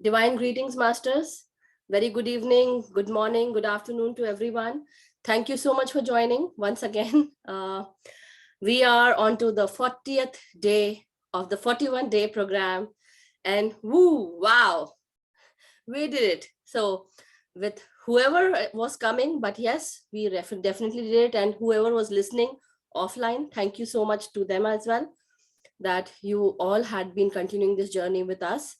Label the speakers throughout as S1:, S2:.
S1: Divine greetings, Masters. Very good evening, good morning, good afternoon to everyone. Thank you so much for joining once again. We are on to the 40th day of the 41-day program. And woo, wow, we did it. So with whoever was coming, but yes, we definitely did it. And whoever was listening offline, thank you so much to them as well, that you all had been continuing this journey with us.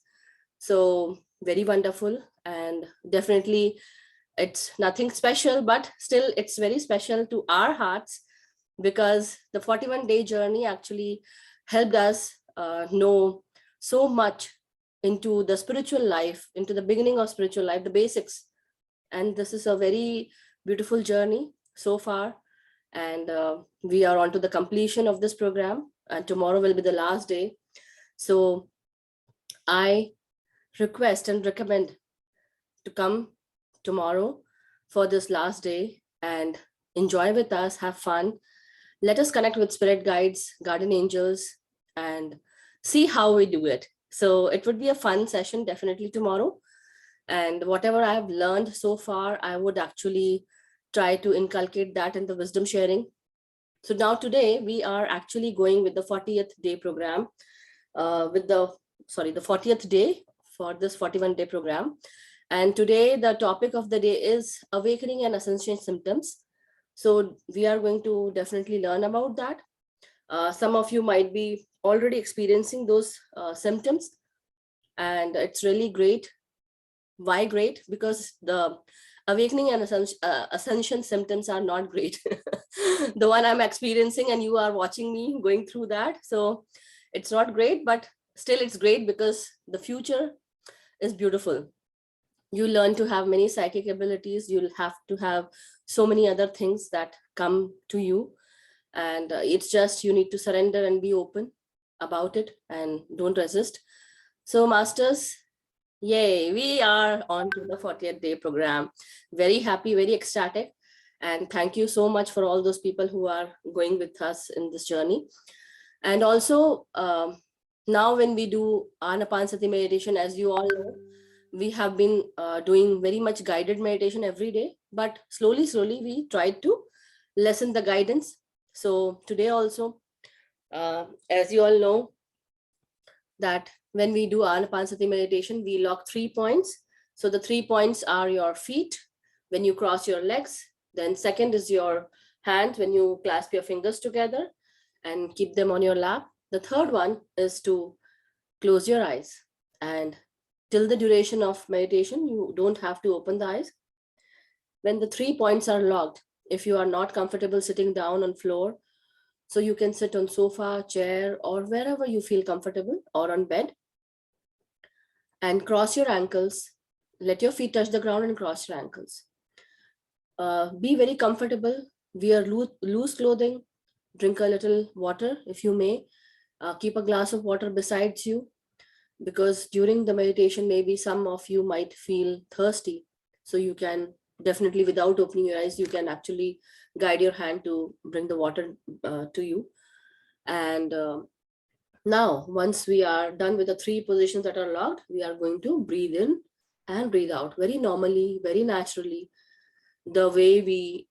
S1: So very wonderful, and definitely it's nothing special, but still it's very special to our hearts, because the 41-day journey actually helped us know so much into the spiritual life, into the beginning of spiritual life, the basics. And this is a very beautiful journey so far. And we are on to the completion of this program, and tomorrow will be the last day. So I request and recommend to come tomorrow for this last day and enjoy with us, have fun. Let us connect with spirit guides, guardian angels, and see how we do it. So it would be a fun session definitely tomorrow. And whatever I have learned so far, I would actually try to inculcate that in the wisdom sharing. So now today we are actually going with the 40th day program, the 40th day for this 41-day program. And today the topic of the day is awakening and ascension symptoms. So we are going to definitely learn about that. Some of you might be already experiencing those symptoms, and it's really great. Why great? Because the awakening and ascension symptoms are not great. The one I'm experiencing, and you are watching me going through that. So it's not great, but still it's great because the future is beautiful. You learn to have many psychic abilities. You'll have to have so many other things that come to you. And it's just you need to surrender and be open about it and don't resist. So Masters, yay, we are on to the 40th day program. Very happy, very ecstatic. And thank you so much for all those people who are going with us in this journey. And also, now when we do Aanapansati meditation, as you all know, we have been doing very much guided meditation every day, but slowly we tried to lessen the guidance. So today also, as you all know, that when we do Aanapansati meditation, we lock 3 points. So the 3 points are your feet when you cross your legs. Then second is your hands when you clasp your fingers together and keep them on your lap. The third one is to close your eyes, and till the duration of meditation, you don't have to open the eyes. When the 3 points are locked, if you are not comfortable sitting down on floor, so you can sit on sofa, chair, or wherever you feel comfortable, or on bed, and cross your ankles. Let your feet touch the ground and cross your ankles. Be very comfortable. Wear loose clothing. Drink a little water if you may. Keep a glass of water besides you, because during the meditation, maybe some of you might feel thirsty. So you can definitely, without opening your eyes, you can actually guide your hand to bring the water to you. And now, once we are done with the 3 positions that are locked, we are going to breathe in and breathe out very normally, very naturally, the way we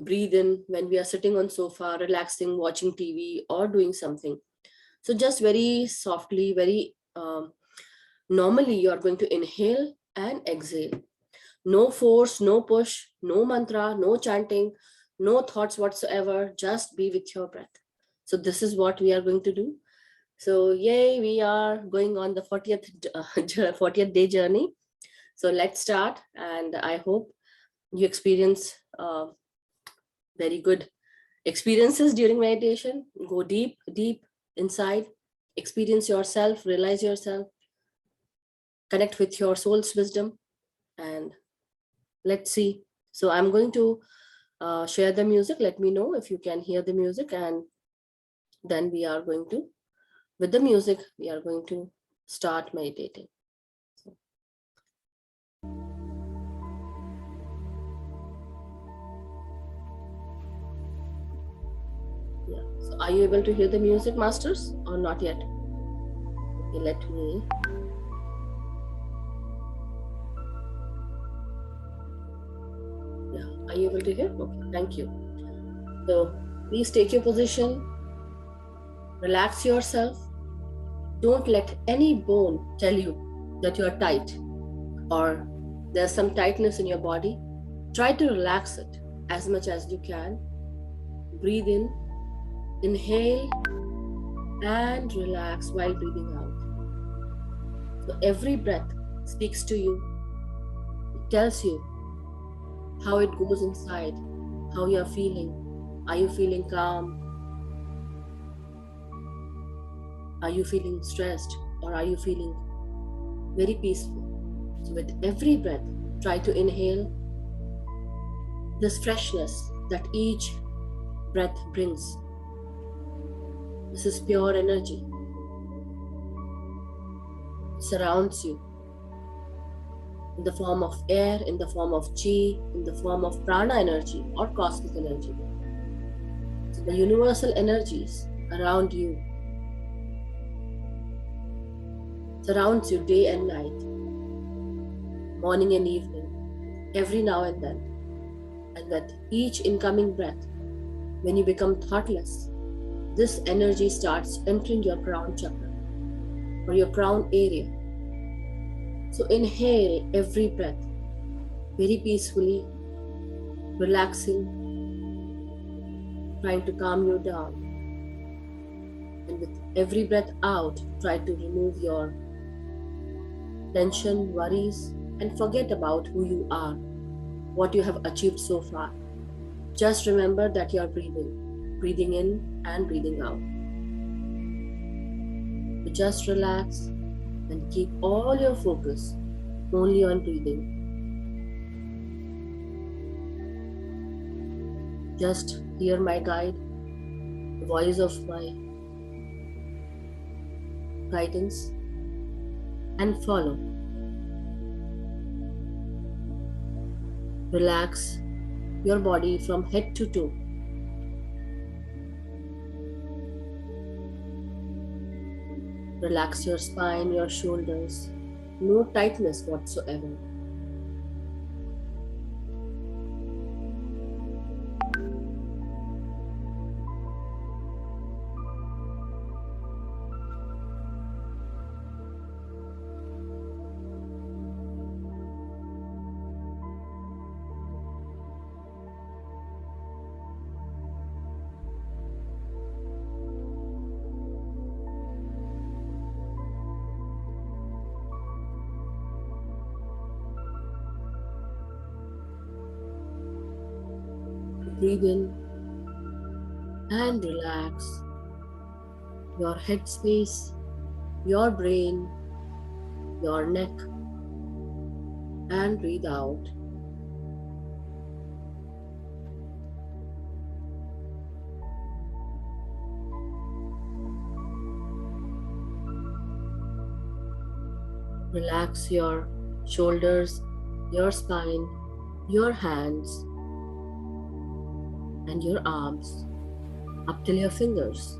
S1: breathe in when we are sitting on sofa, relaxing, watching TV, or doing something. So just very softly, very normally, you are going to inhale and exhale. No force, no push, no mantra, no chanting, no thoughts whatsoever. Just be with your breath. So this is what we are going to do. So yay, we are going on the 40th day journey. So let's start, and I hope you experience very good experiences during meditation. Go deep inside, experience yourself, realize yourself, connect with your soul's wisdom, and let's see. So I'm going to share the music. Let me know if you can hear the music, and then we are going to, with the music, we are going to start meditating. Yeah. So are you able to hear the music, Masters, or not yet? Okay, let me you able to hear? Okay, thank you. So please take your position, relax yourself. Don't let any bone tell you that you are tight or there's some tightness in your body. Try to relax it as much as you can. Breathe in, inhale, and relax while breathing out. So every breath speaks to you. It tells you how it goes inside, how you are feeling. Are you feeling calm? Are you feeling stressed? Or are you feeling very peaceful? So with every breath, try to inhale this freshness that each breath brings. This is pure energy. It surrounds you in the form of air, in the form of chi, in the form of prana energy or cosmic energy. So the universal energies around you surrounds you day and night, morning and evening, every now and then. And that each incoming breath, when you become thoughtless, this energy starts entering your crown chakra or your crown area. So inhale every breath very peacefully, relaxing, trying to calm you down. And with every breath out, try to remove your tension, worries, and forget about who you are, what you have achieved so far. Just remember that you are breathing in and breathing out. So just relax and keep all your focus only on breathing. Just hear my guide, the voice of my guidance, and follow. Relax your body from head to toe. Relax your spine, your shoulders. No tightness whatsoever. Breathe in and relax your head space, your brain, your neck, and breathe out. Relax your shoulders, your spine, your hands, and your arms up till your fingers.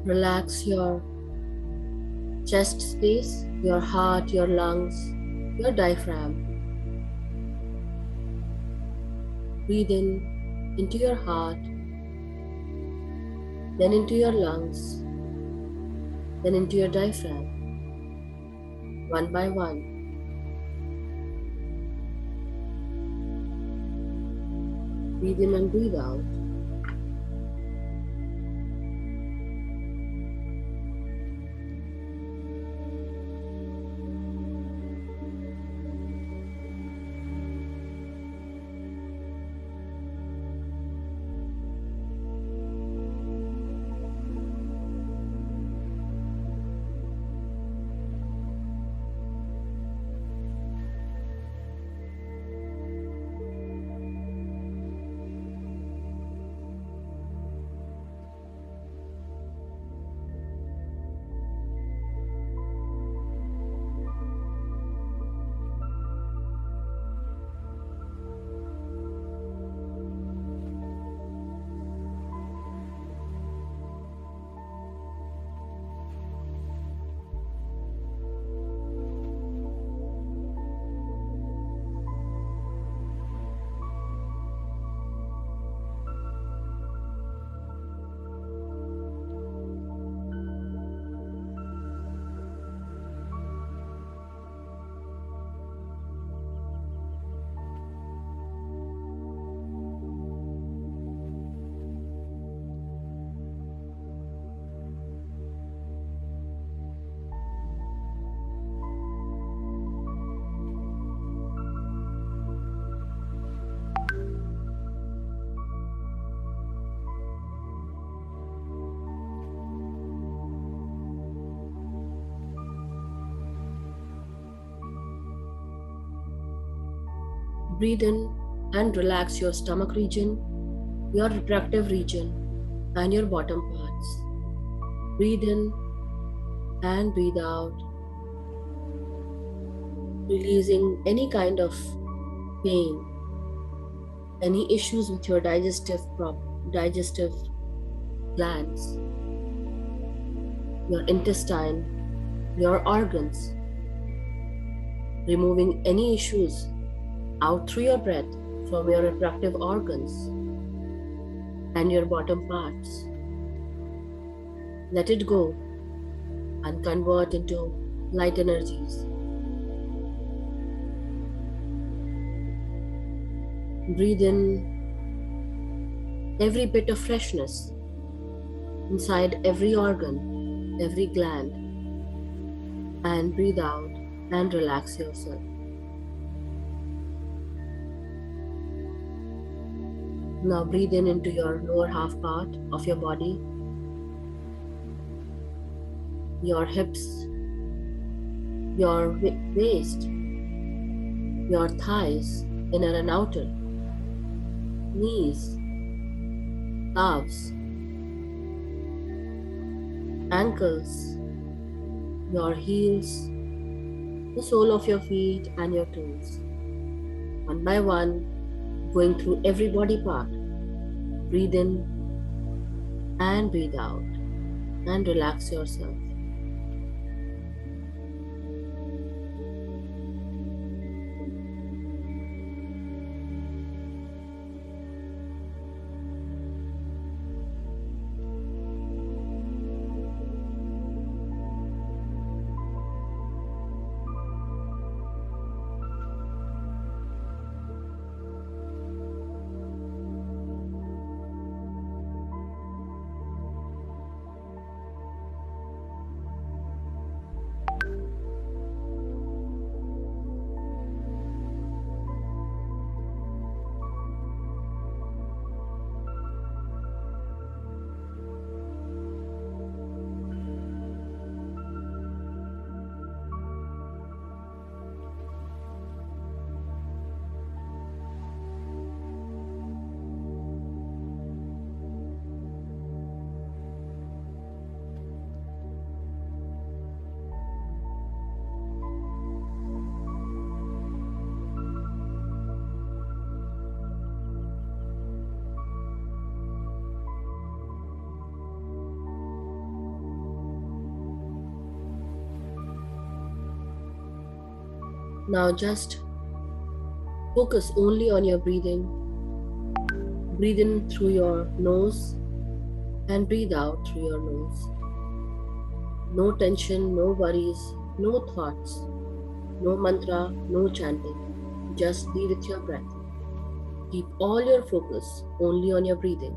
S1: Relax your chest space, your heart, your lungs, your diaphragm. Breathe in into your heart then into your lungs, then into your diaphragm, one by one. Breathe in and breathe out. Breathe in and relax your stomach region, your reproductive region, and your bottom parts. Breathe in and breathe out, releasing any kind of pain, any issues with your digestive glands, your intestine, your organs, removing any issues out through your breath from your reproductive organs and your bottom parts. Let it go and convert into light energies. Breathe in every bit of freshness inside every organ, every gland, and breathe out and relax yourself. Now breathe in into your lower half part of your body, your hips, your waist, your thighs, inner and outer, knees, calves, ankles, your heels, the sole of your feet and your toes. One by one, going through every body part. Breathe in and breathe out and relax yourself. Now just focus only on your breathing. Breathe in through your nose and breathe out through your nose. No tension, no worries, no thoughts, no mantra, no chanting. Just be with your breath. Keep all your focus only on your breathing.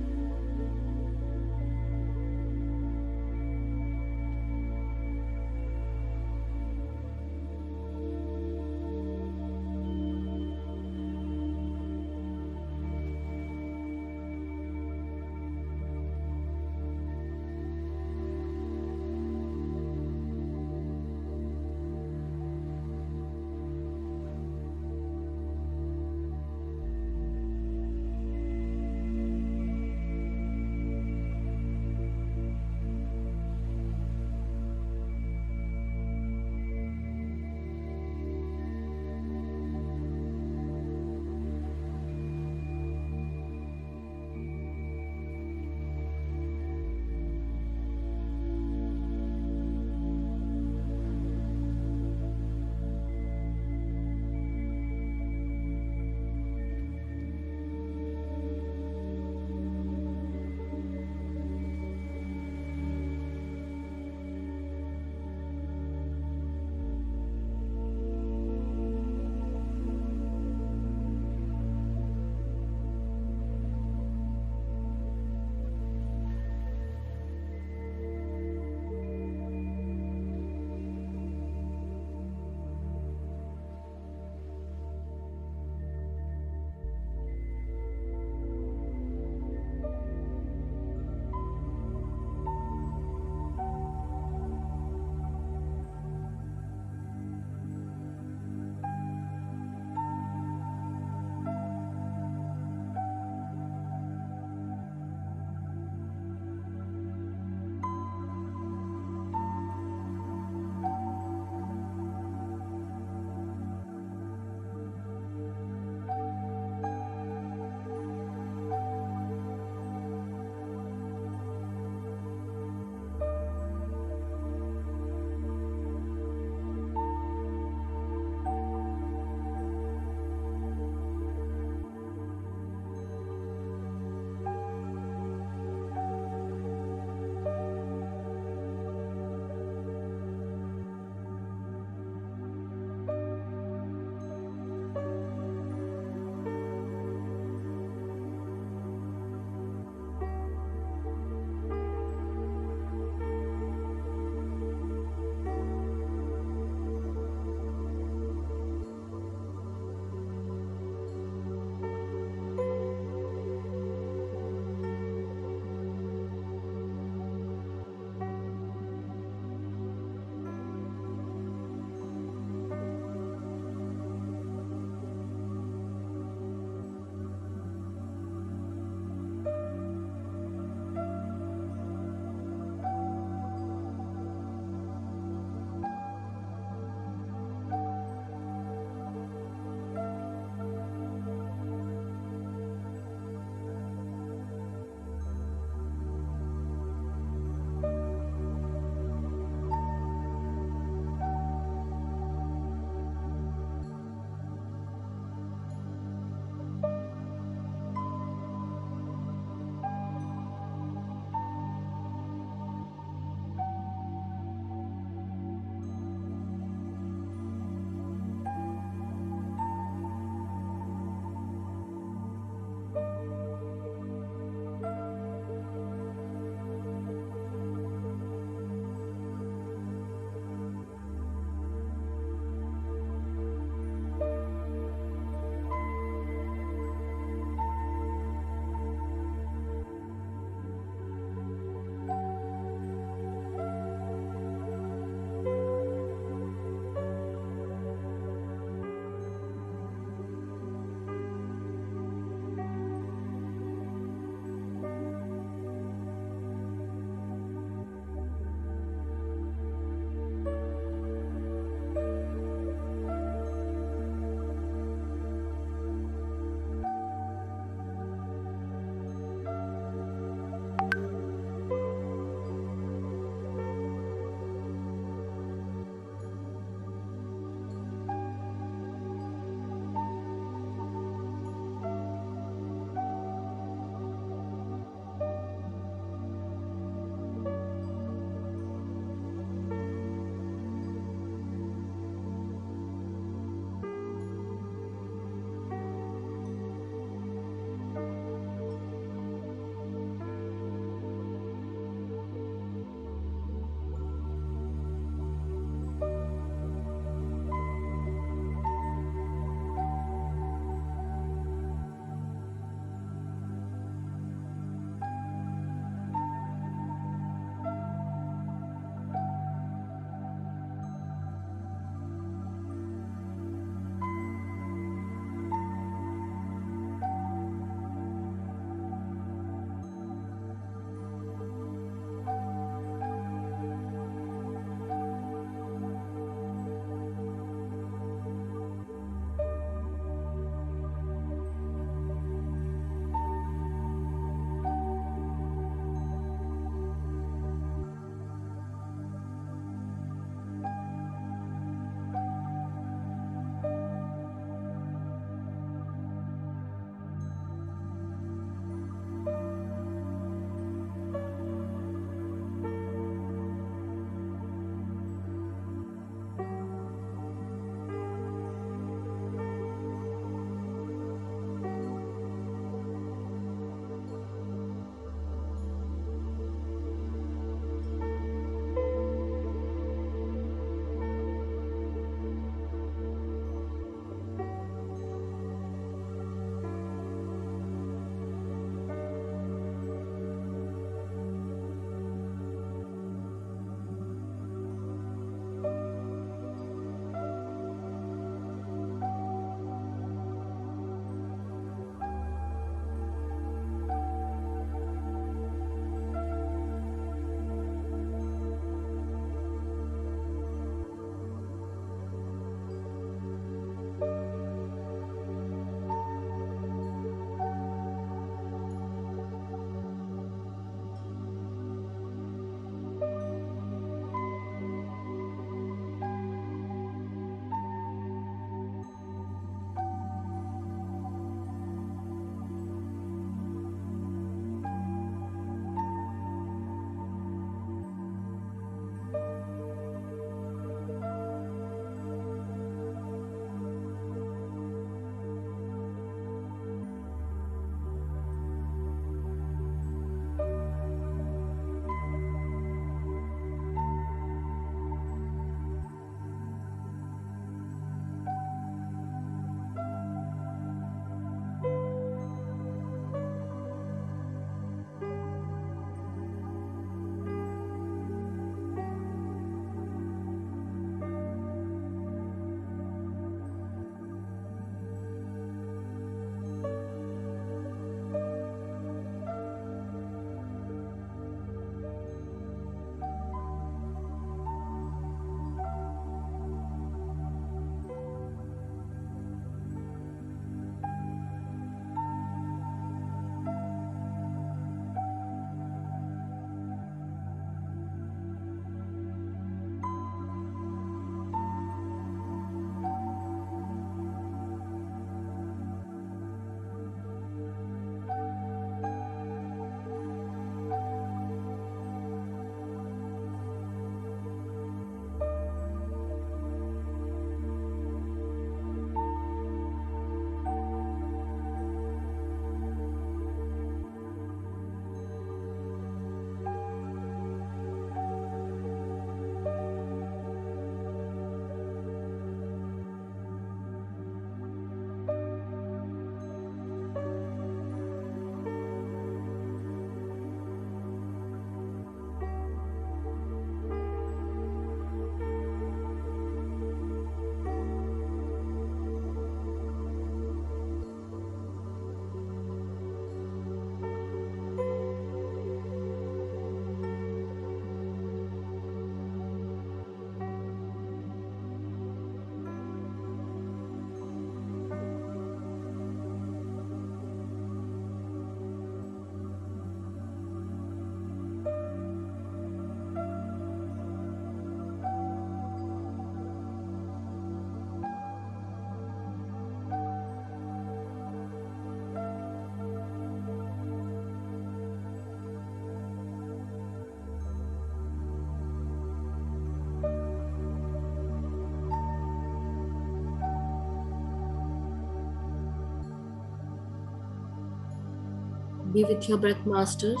S1: Be with your breath, masters.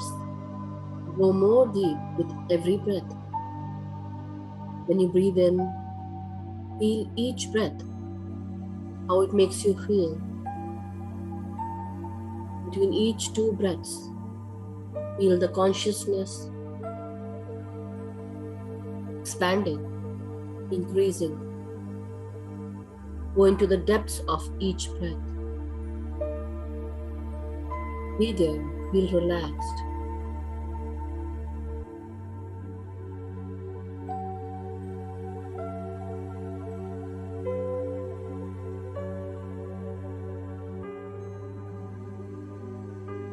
S1: Go more deep with every breath. When you breathe in, feel each breath, how it makes you feel. Between each two breaths, feel the consciousness expanding, increasing. Go into the depths of each breath. Be there, feel relaxed.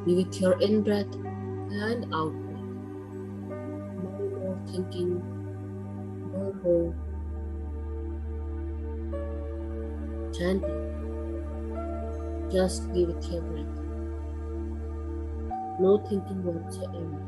S1: Be with your in-breath and out-breath. No more thinking, no more chanting. Just be with your breath. No thinking whatsoever.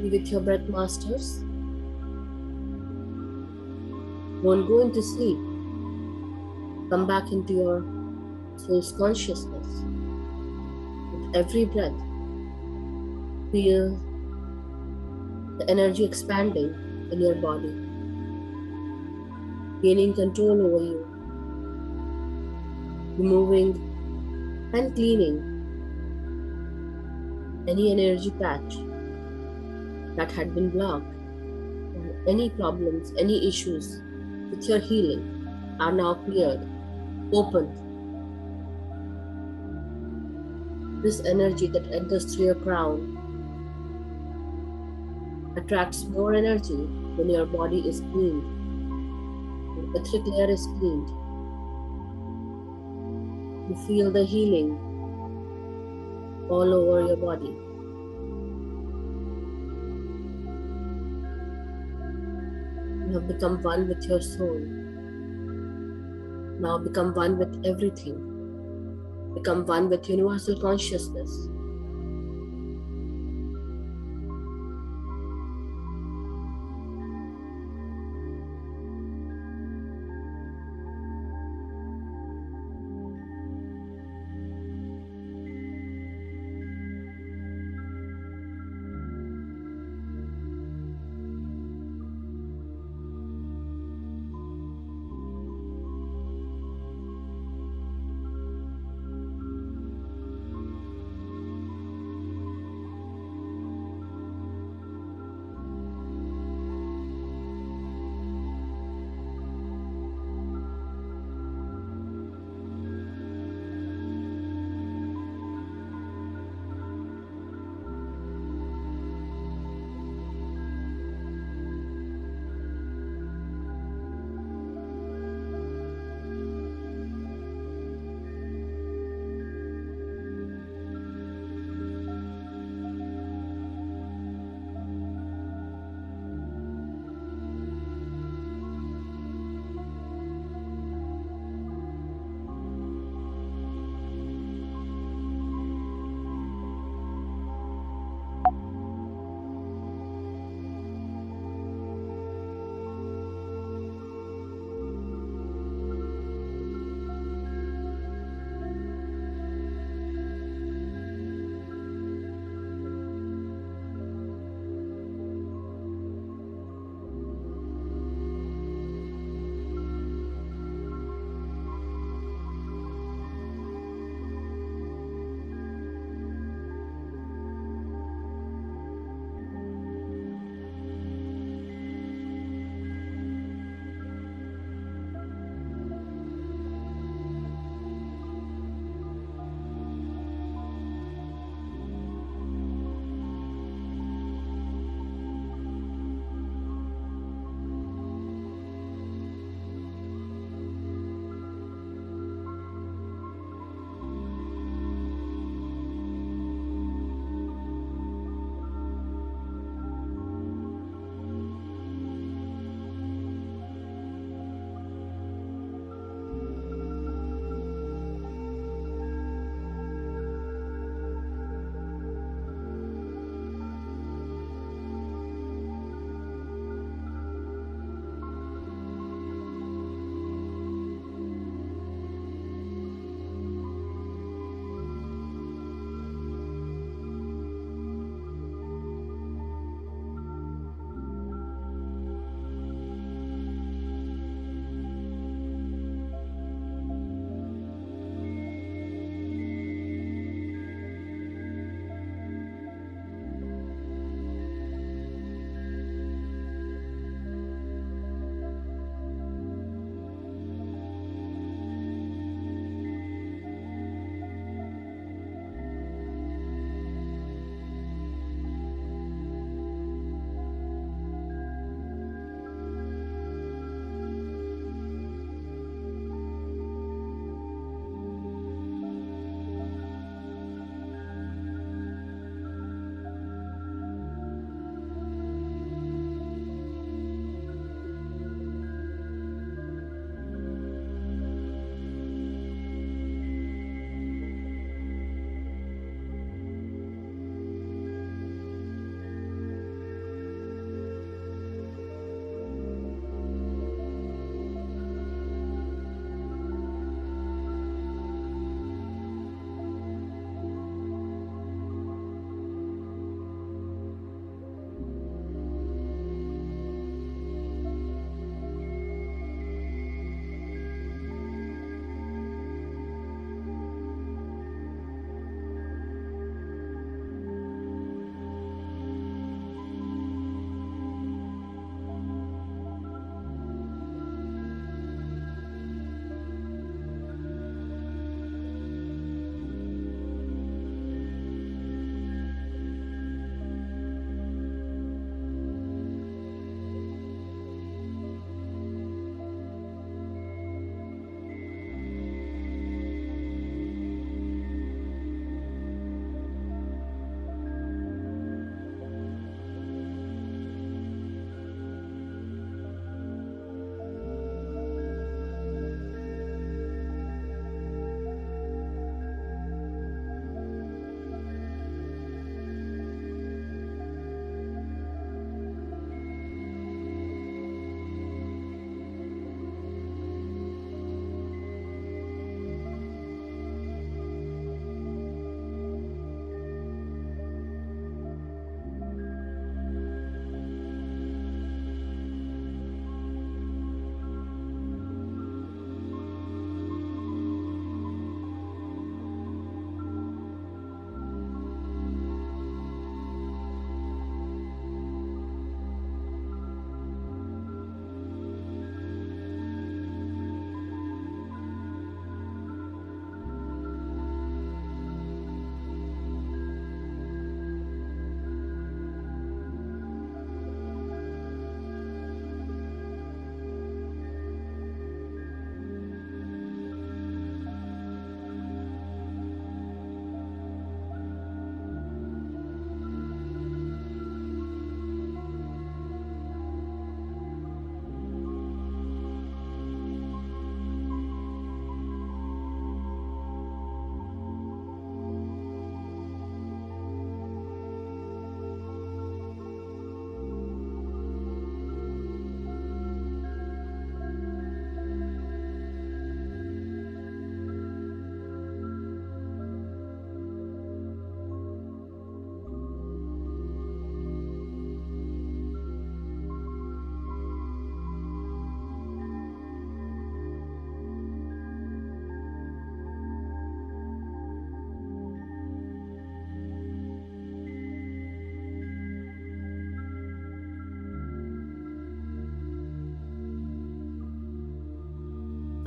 S1: Be with your breath, masters. Don't go into sleep. Come back into your soul's consciousness. With every breath, feel the energy expanding in your body, gaining control over you, removing and cleaning any energy patch that had been blocked, or any problems, any issues with your healing are now cleared, opened. This energy that enters through your crown attracts more energy when your body is cleaned, your etheric layer is cleaned. You feel the healing all over your body. You have become one with your soul. Now become one with everything. Become one with universal consciousness.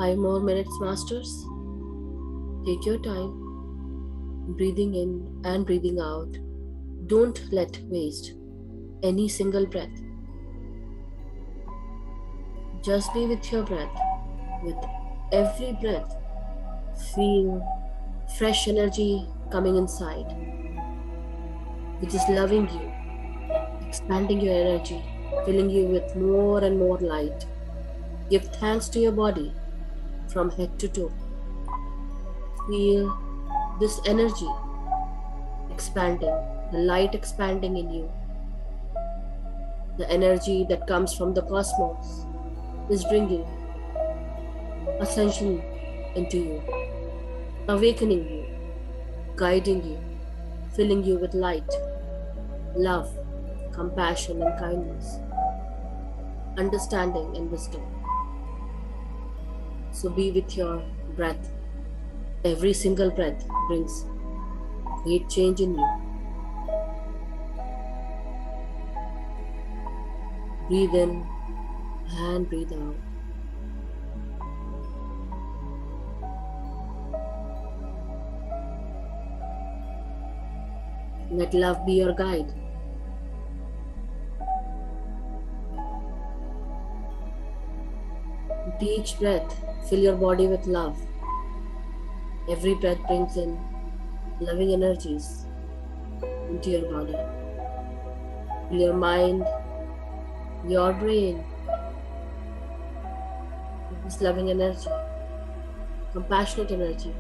S1: 5 more minutes, masters. Take your time, breathing in and breathing out. Don't let waste any single breath. Just be with your breath. With every breath, feel fresh energy coming inside, which is loving you, expanding your energy, filling you with more and more light. Give thanks to your body from head to toe. Feel this energy expanding, the light expanding in you. The energy that comes from the cosmos is bringing ascension into you, awakening you, guiding you, filling you with light, love, compassion and kindness, understanding and wisdom. So be with your breath. Every single breath brings great change in you. Breathe in and breathe out. Let love be your guide. With each breath, fill your body with love. Every breath brings in loving energies into your body. Fill your mind, your brain with this loving energy, compassionate energy.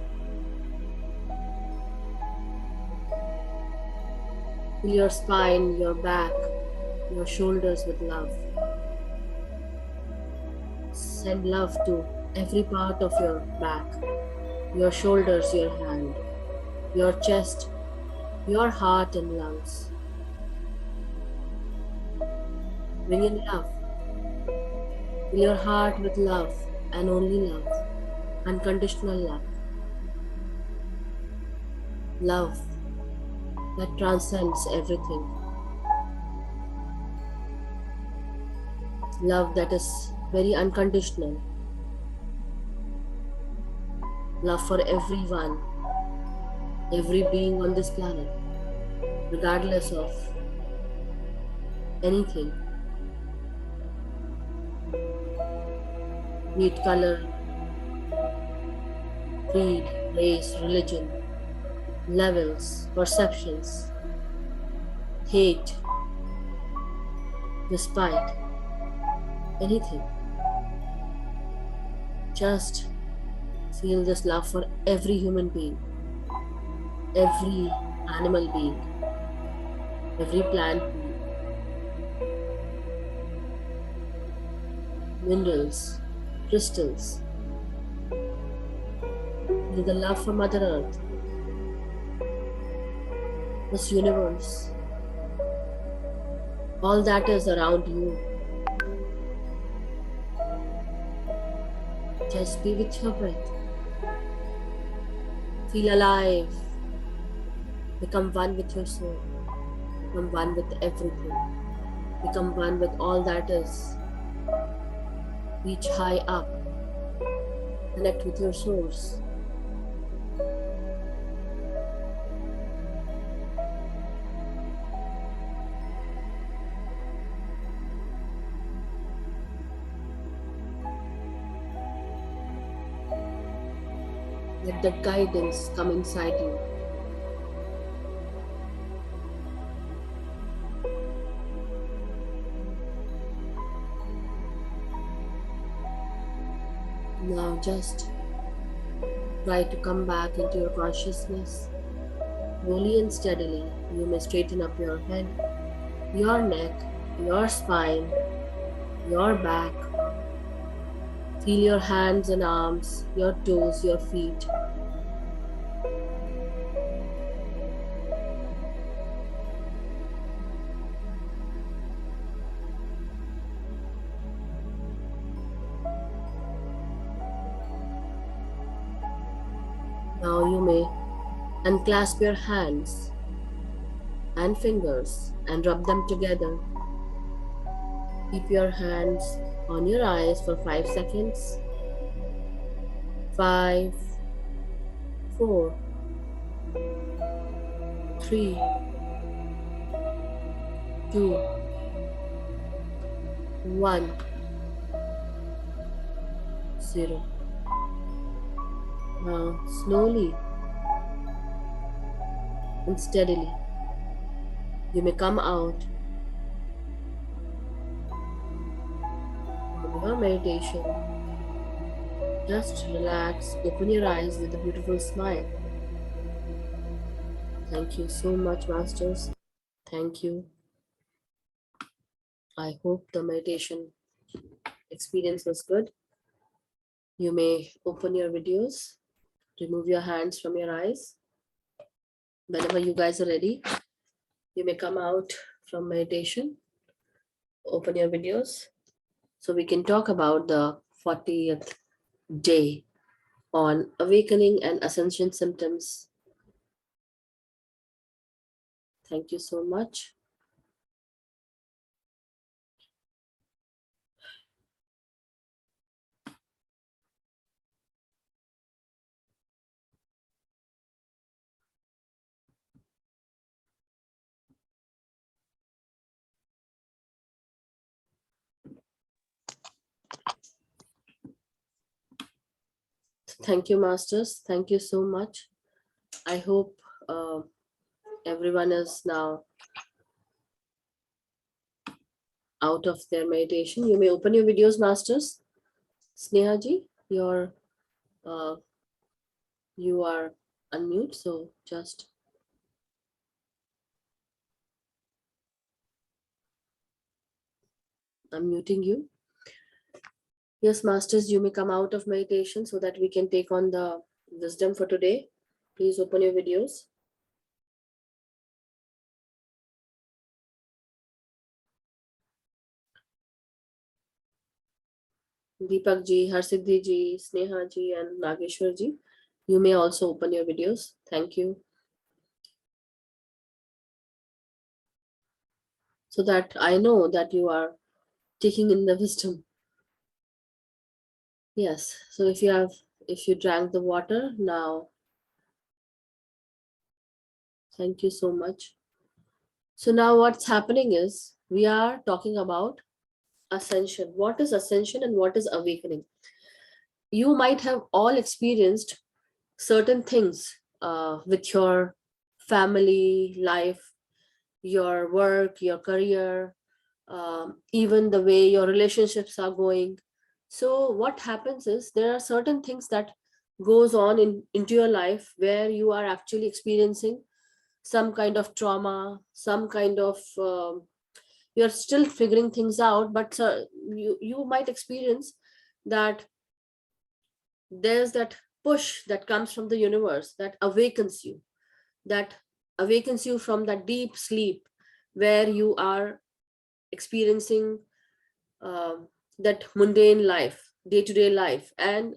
S1: Fill your spine, your back, your shoulders with love. Send love to every part of your back, your shoulders, your hand, your chest, your heart and lungs. Bring in love. Fill your heart with love and only love, unconditional love. Love that transcends everything. Love that is very unconditional. Love for everyone, every being on this planet, regardless of anything. Be it color, creed, race, religion, levels, perceptions, hate, despite anything. Just feel this love for every human being, every animal being, every plant being, minerals, crystals. Feel the love for Mother Earth, this universe, all that is around you. Just be with your breath. Feel alive. Become one with your soul. Become one with everything. Become one with all that is. Reach high up. Connect with your source. Let the guidance come inside you. Now just try to come back into your consciousness. Slowly and steadily, you may straighten up your head, your neck, your spine, your back. Feel your hands and arms, your toes, your feet. Now you may unclasp your hands and fingers and rub them together. Keep your hands on your eyes for 5 seconds 5, 4, 3, 2, 1, 0. Now slowly and steadily you may come out from your meditation. Just relax, open your eyes with a beautiful smile. Thank you so much, Masters. Thank you. I hope the meditation experience was good. You may open your videos, remove your hands from your eyes. Whenever you guys are ready, you may come out from meditation, open your videos, so we can talk about the 40th day on awakening and ascension symptoms. Thank you so much. Thank you, Masters. Thank you so much. I hope everyone is now out of their meditation. You may open your videos, Masters. Snehaji, you are unmute, so just unmuting you. Yes, Masters, you may come out of meditation so that we can take on the wisdom for today. Please open your videos. Deepak ji, Harsiddhi ji, Sneha ji, and Nageshwar ji, you may also open your videos. Thank you. So that I know that you are taking in the wisdom. Yes, so if you drank the water now, thank you so much. So now what's happening is we are talking about ascension. What is ascension and what is awakening? You might have all experienced certain things with your family, life, your work, your career, even the way your relationships are going. So what happens is there are certain things that goes on into your life where you are actually experiencing some kind of trauma, some kind of you're still figuring things out, but you might experience that there's that push that comes from the universe that awakens you from that deep sleep where you are experiencing that mundane life, day-to-day life, and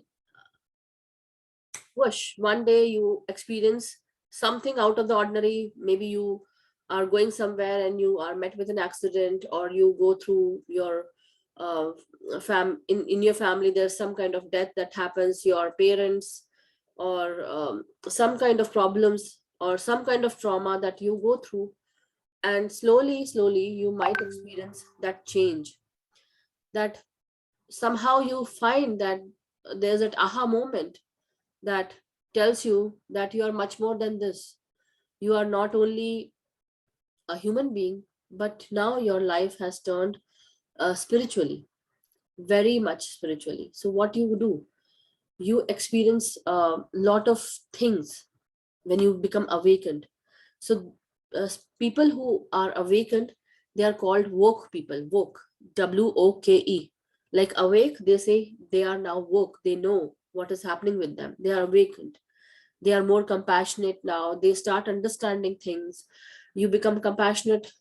S1: whoosh, one day you experience something out of the ordinary. Maybe you are going somewhere and you are met with an accident, or you go through your uh, in your family there's some kind of death that happens, your parents, or some kind of problems or some kind of trauma that you go through, and slowly you might experience that change, that somehow you find that there's that aha moment that tells you that you are much more than this. You are not only a human being, but now your life has turned spiritually, very much spiritually. So what you do, you experience a lot of things when you become awakened. So people who are awakened, they are called woke people. Woke, woke, like awake, they say they are now woke, they know what is happening with them, they are awakened, they are more compassionate now, they start understanding things. You become compassionate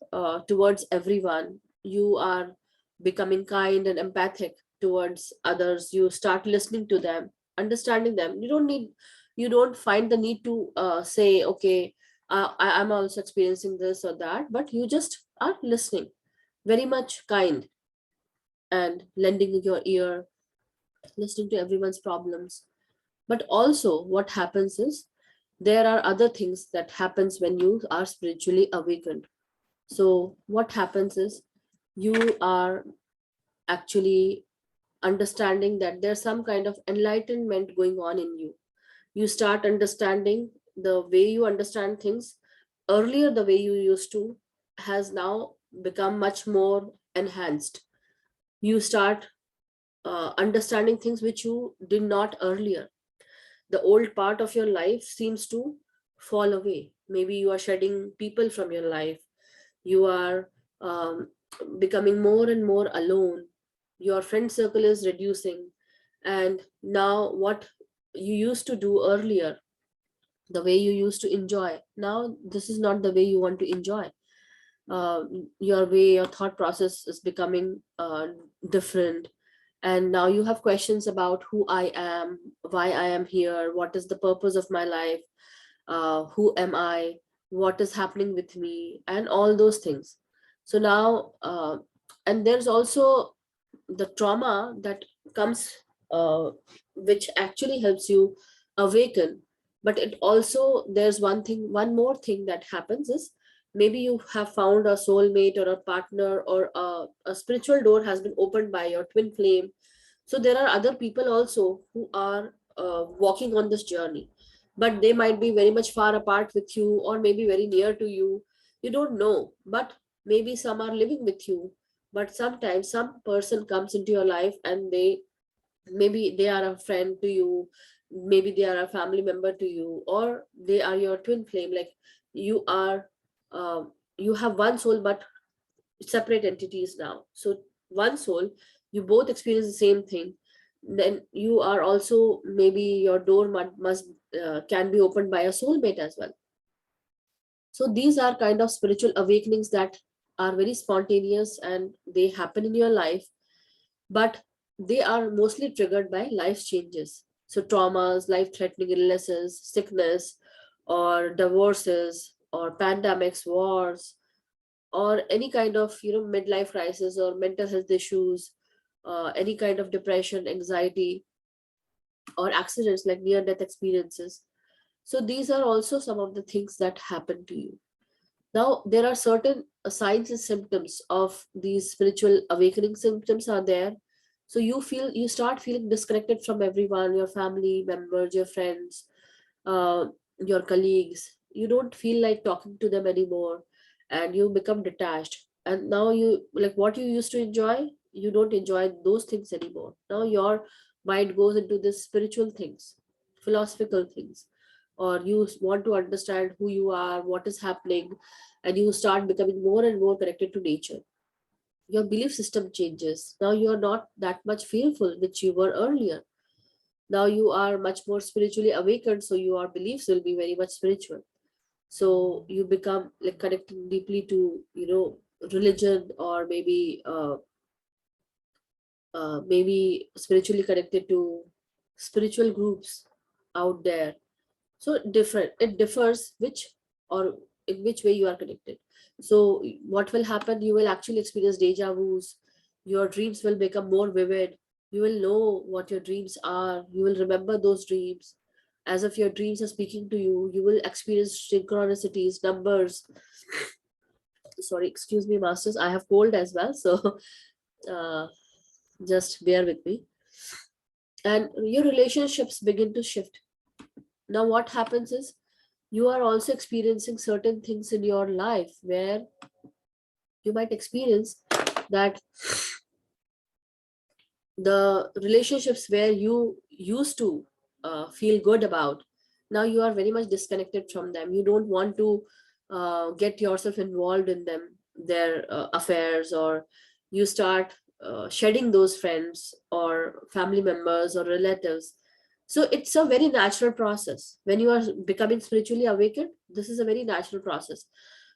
S1: towards everyone, you are becoming kind and empathic towards others, you start listening to them, understanding them. You don't find the need to say, okay, I'm also experiencing this or that, but you just are listening, very much kind, and lending your ear, listening to everyone's problems. But also what happens is there are other things that happens when you are spiritually awakened. So what happens is you are actually understanding that there's some kind of enlightenment going on in you. You start understanding the way you understand things earlier, the way you used to, has now become much more enhanced. You start understanding things which you did not earlier. The old part of your life seems to fall away. Maybe you are shedding people from your life. You are becoming more and more alone. Your friend circle is reducing. And now, what you used to do earlier, the way you used to enjoy, now this is not the way you want to enjoy. uh, your way, your thought process is becoming different. And now you have questions about who I am, why I am here, what is the purpose of my life, who am I, what is happening with me, and all those things. So now, and there's also the trauma that comes, uh, which actually helps you awaken. But it also, there's one more thing that happens is, maybe you have found a soulmate or a partner, or a spiritual door has been opened by your twin flame. So there are other people also who are walking on this journey, but they might be very much far apart with you, or maybe very near to you. You don't know, but maybe some are living with you. But sometimes some person comes into your life, and they, maybe they are a friend to you, maybe they are a family member to you, or they are your twin flame. Like, you are, you have one soul but separate entities now. So one soul, you both experience the same thing. Then you are also, maybe your door must can be opened by a soulmate as well. So these are kind of spiritual awakenings that are very spontaneous, and they happen in your life, but they are mostly triggered by life changes. So traumas, life threatening illnesses, sickness, or divorces, or pandemics, wars, or any kind of, midlife crisis, or mental health issues, any kind of depression, anxiety, or accidents like near death experiences. So these are also some of the things that happen to you. Now there are certain signs and symptoms of these spiritual awakening. Symptoms are there. So you start feeling disconnected from everyone, your family members, your friends, uh, your colleagues. You don't feel like talking to them anymore, and you become detached. And now you, like, what you used to enjoy, you don't enjoy those things anymore. Now your mind goes into this spiritual things, philosophical things, or you want to understand who you are, what is happening, and you start becoming more and more connected to nature. Your belief system changes. Now you are not that much fearful, which you were earlier. Now you are much more spiritually awakened, so your beliefs will be very much spiritual. So you become like connecting deeply to, religion, or maybe spiritually connected to spiritual groups out there. So different, it differs which, or in which way you are connected. So what will happen, you will actually experience deja vus. Your dreams will become more vivid. You will know what your dreams are, you will remember those dreams as if your dreams are speaking to you. You will experience synchronicities, numbers. Sorry, excuse me, masters, I have cold as well, so uh, just bear with me. And your relationships begin to shift. Now what happens is, you are also experiencing certain things in your life where you might experience that the relationships where you used to feel good about, now you are very much disconnected from them. You don't want to get yourself involved in them, their affairs, or you start shedding those friends or family members or relatives. So it's a very natural process when you are becoming spiritually awakened. This is a very natural process.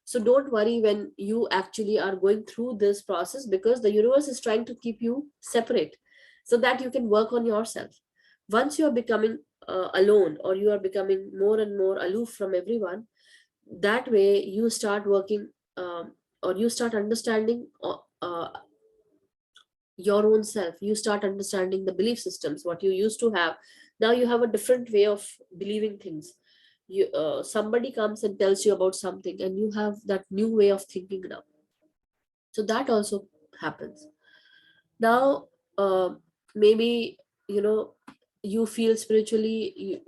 S1: So don't worry when you actually are going through this process, because the universe is trying to keep you separate so that you can work on yourself. Once you are becoming alone, or you are becoming more and more aloof from everyone, that way you start working, or you start understanding your own self. You start understanding the belief systems what you used to have, Now you have a different way of believing things. Somebody comes and tells you about something, and you have that new way of thinking now. So that also happens. Now, maybe, you know, you feel spiritually,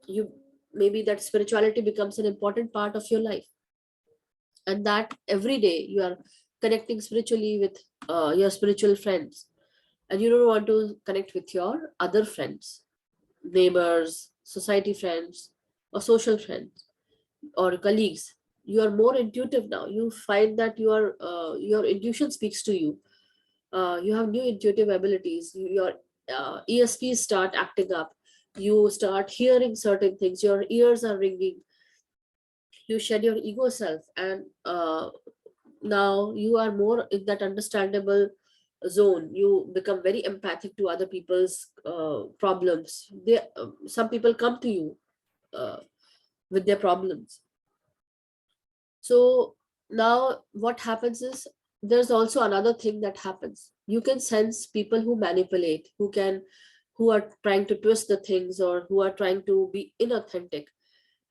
S1: you maybe that spirituality becomes an important part of your life, and that every day you are connecting spiritually with your spiritual friends, and you don't want to connect with your other friends, neighbors, society friends, or social friends, or colleagues. You are more intuitive now. You find that your intuition speaks to you. You have new intuitive abilities. Your ESPs start acting up. You start hearing certain things. Your ears are ringing. You shed your ego self, and now you are more in that understandable zone. You become very empathic to other people's problems. Some people come to you uh, with their problems. So now what happens is, there's also another thing that happens. You can sense people who manipulate, who are trying to twist the things, or who are trying to be inauthentic,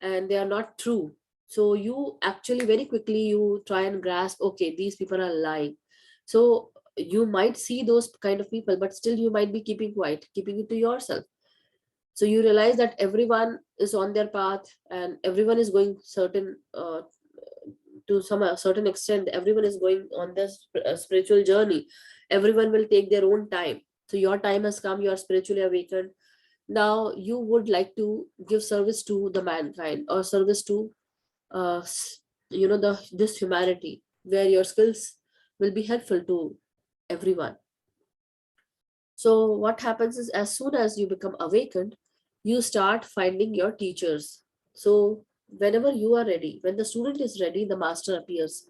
S1: and they are not true. So you actually very quickly you try and grasp, okay, these people are lying. So you might see those kind of people, but still you might be keeping quiet, keeping it to yourself. So you realize that everyone is on their path, and everyone is going to some certain extent, everyone is going on this spiritual journey. Everyone will take their own time. So your time has come, you are spiritually awakened. Now you would like to give service to the mankind, or service to uh, s- this humanity, where your skills will be helpful to everyone. So what happens is, as soon as you become awakened, you start finding your teachers. So whenever you are ready, when the student is ready, the master appears.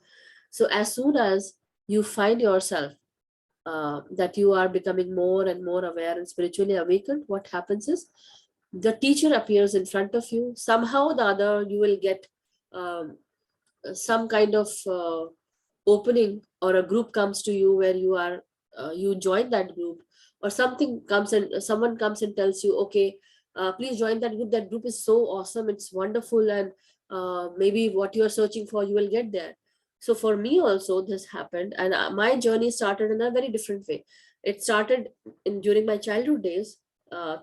S1: So as soon as you find yourself that you are becoming more and more aware and spiritually awakened, what happens is, the teacher appears in front of you. Somehow or the other, you will get um, some kind of opening, or a group comes to you where you join that group, or something comes and someone comes and tells you, okay, please join that group. That group is so awesome, it's wonderful, and maybe what you are searching for, you will get there. So for me also this happened, and my journey started in a very different way. It started during my childhood days,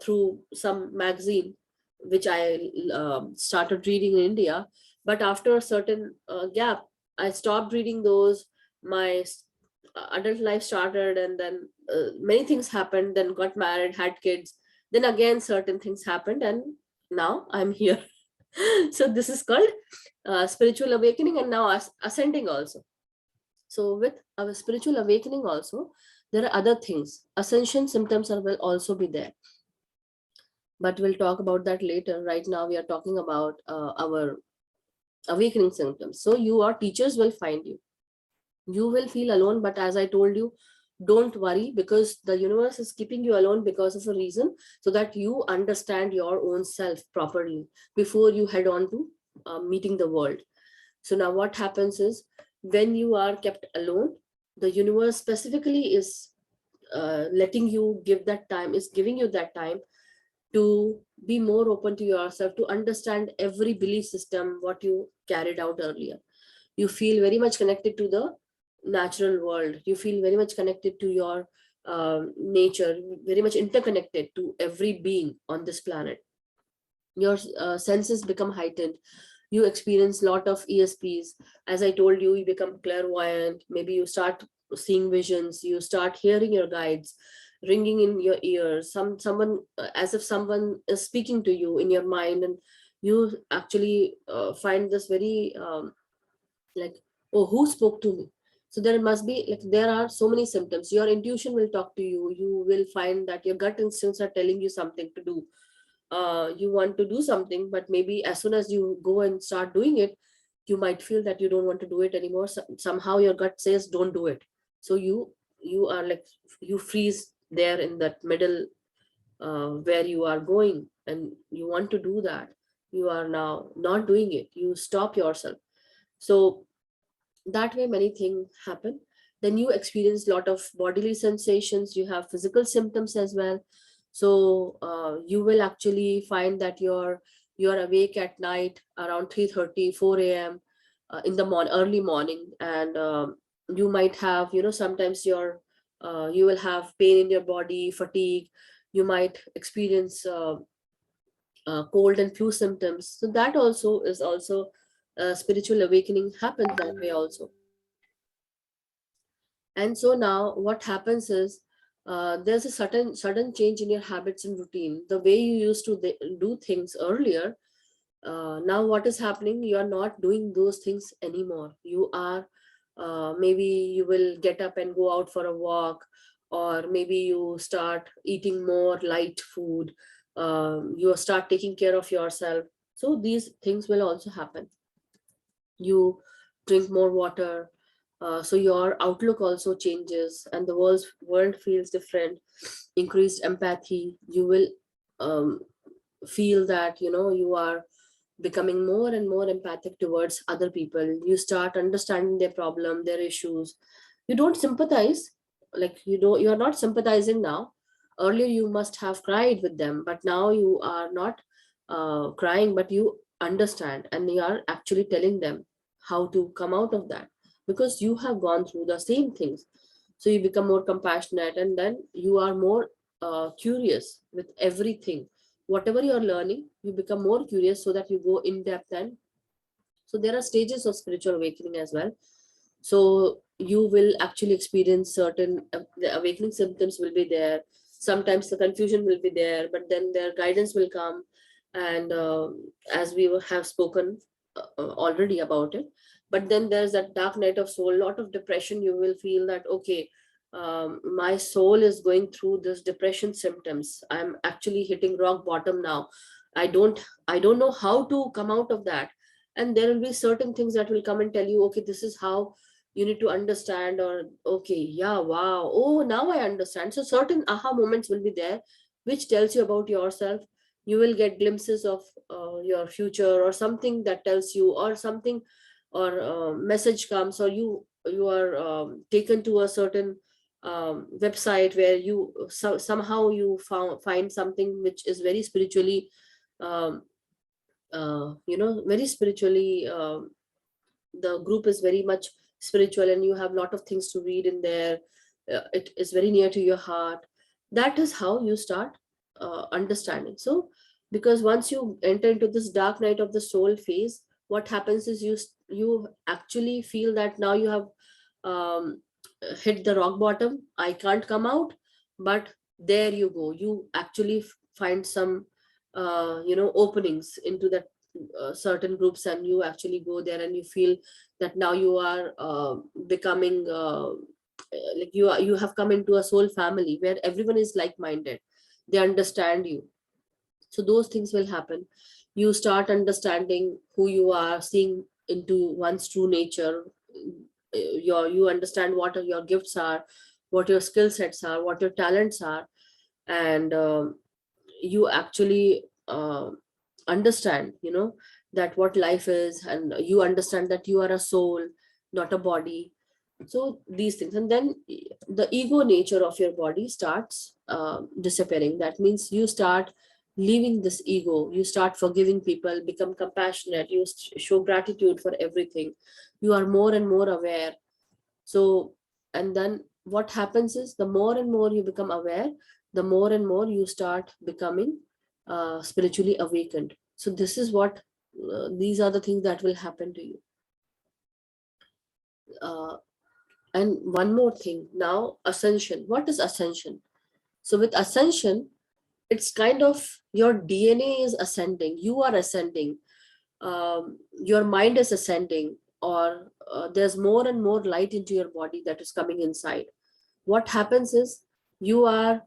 S1: through some magazine which I started reading in India. But after a certain gap, I stopped reading those. My adult life started, and then many things happened. Then got married, had kids. Then again, certain things happened, and now I'm here. So this is called spiritual awakening, and now ascending also. So with our spiritual awakening also, there are other things. Ascension symptoms will also be there, but we'll talk about that later. Right now, we are talking about our awakening symptoms. So your teachers will find you. You will feel alone, but as I told you, don't worry, because the universe is keeping you alone because of a reason, so that you understand your own self properly before you head on to meeting the world. So now what happens is, when you are kept alone, the universe specifically is letting you give that time, is giving you that time to be more open to yourself, to understand every belief system what you carried out earlier. You feel very much connected to the natural world. You feel very much connected to your nature, very much interconnected to every being on this planet. Your senses become heightened. You experience lot of ESPs. As I told you, you become clairvoyant. Maybe you start seeing visions. You start hearing your guides ringing in your ears. Someone as if someone is speaking to you in your mind, and you actually find this very like, oh, who spoke to me? So there must be, like, there are so many symptoms. Your intuition will talk to you. You will find that your gut instincts are telling you something to do. You want to do something, but maybe as soon as you go and start doing it, you might feel that you don't want to do it anymore. Somehow your gut says don't do it. So you are like, you freeze there in that middle, where you are going and you want to do that. You are now not doing it. You stop yourself. So that way many things happen. Then you experience a lot of bodily sensations. You have physical symptoms as well. So you will actually find that you're awake at night around 3:30, 4 a.m. In the early morning, and you might have, sometimes you will have pain in your body, fatigue. You might experience cold and flu symptoms. So that also is also spiritual awakening happens that way also. And so now what happens is, there's a sudden change in your habits and routine. The way you used to do things earlier, now what is happening, you are not doing those things anymore. You are, maybe you will get up and go out for a walk, or maybe you start eating more light food, you start taking care of yourself. So these things will also happen. You drink more water, so your outlook also changes, and the world feels different. Increased empathy, you will um, feel that you are becoming more and more empathic towards other people. You start understanding their problem, their issues. You don't sympathize, like you are not sympathizing now. Earlier you must have cried with them, but now you are not crying, but you understand, and you are actually telling them how to come out of that, because you have gone through the same things. So you become more compassionate, and then you are more curious with everything. Whatever you're learning, you become more curious, so that you go in depth. And so there are stages of spiritual awakening as well. So you will actually experience certain the awakening symptoms will be there. Sometimes the confusion will be there, but then their guidance will come. And as we have spoken already about it, but then there's that dark night of soul, lot of depression. You will feel that, okay, my soul is going through this depression symptoms. I'm actually hitting rock bottom now. I don't know how to come out of that. And there will be certain things that will come and tell you, okay, this is how you need to understand. Or, okay, yeah, wow, oh, now I understand. So certain aha moments will be there, which tells you about yourself. You will get glimpses of your future, or something that tells you, or something, or message comes, or you are taken to a certain website where somehow you find something which is very spiritually, um, very spiritually, the group is very much spiritual, and you have a lot of things to read in there. It is very near to your heart. That is how you start understanding. So because once you enter into this dark night of the soul phase, what happens is you actually feel that now you have um, hit the rock bottom. I can't come out. But there you go, you actually find some openings into that certain groups, and you actually go there, and you feel that now you are becoming like you have come into a soul family where everyone is like minded. They understand you. So those things will happen. You start understanding who you are, seeing into one's true nature. You understand what your gifts are, what your skill sets are, what your talents are. And you actually understand, that what life is, and you understand that you are a soul, not a body. So these things, and then the ego nature of your body starts disappearing. That means you start leaving this ego. You start forgiving people, become compassionate. You show gratitude for everything. You are more and more aware. So, and then what happens is, the more and more you become aware, the more and more you start becoming spiritually awakened. So this is what these are the things that will happen to you. uh, and one more thing now, ascension. What is ascension? So with ascension, it's kind of your DNA is ascending, you are ascending, your mind is ascending, or there's more and more light into your body that is coming inside. What happens is, you are,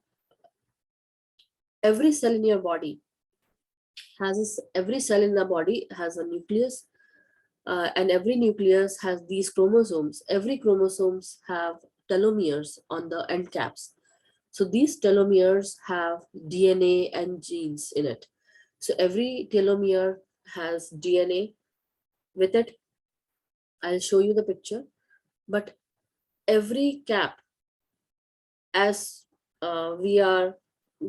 S1: every cell in your body every cell in the body has a nucleus, and every nucleus has these chromosomes. Every chromosomes have telomeres on the end caps. So these telomeres have DNA and genes in it. So every telomere has DNA with it. I'll show you the picture. But every cap, as we are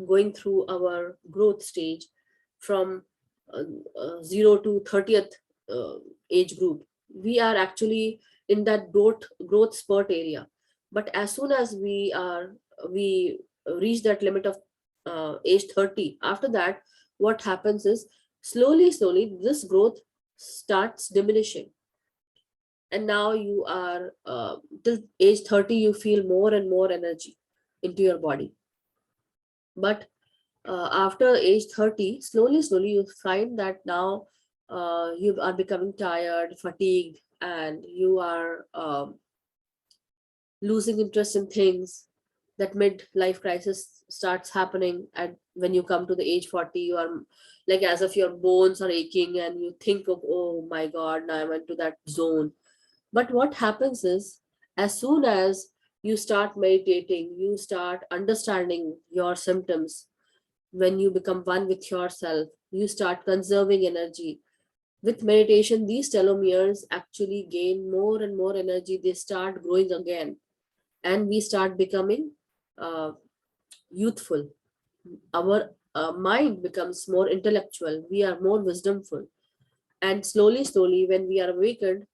S1: going through our growth stage from 0 to 30th age group. We are actually in that growth spurt area. But as soon as we reach that limit of age 30, after that, what happens is slowly this growth starts diminishing. And now you are till age 30, you feel more and more energy into your body. But after age 30, slowly you find that now you are becoming tired, fatigued, and you are losing interest in things. That midlife crisis starts happening, and when you come to the age 40, you are like as if your bones are aching, and you think of, oh my god, now I'm into that zone. But what happens is, as soon as you start meditating, you start understanding your symptoms. When you become one with yourself, you start conserving energy. With meditation, these telomeres actually gain more and more energy. They start growing again, and we start becoming uh, youthful. Our mind becomes more intellectual. We are more wisdomful. And slowly, when we are awakened,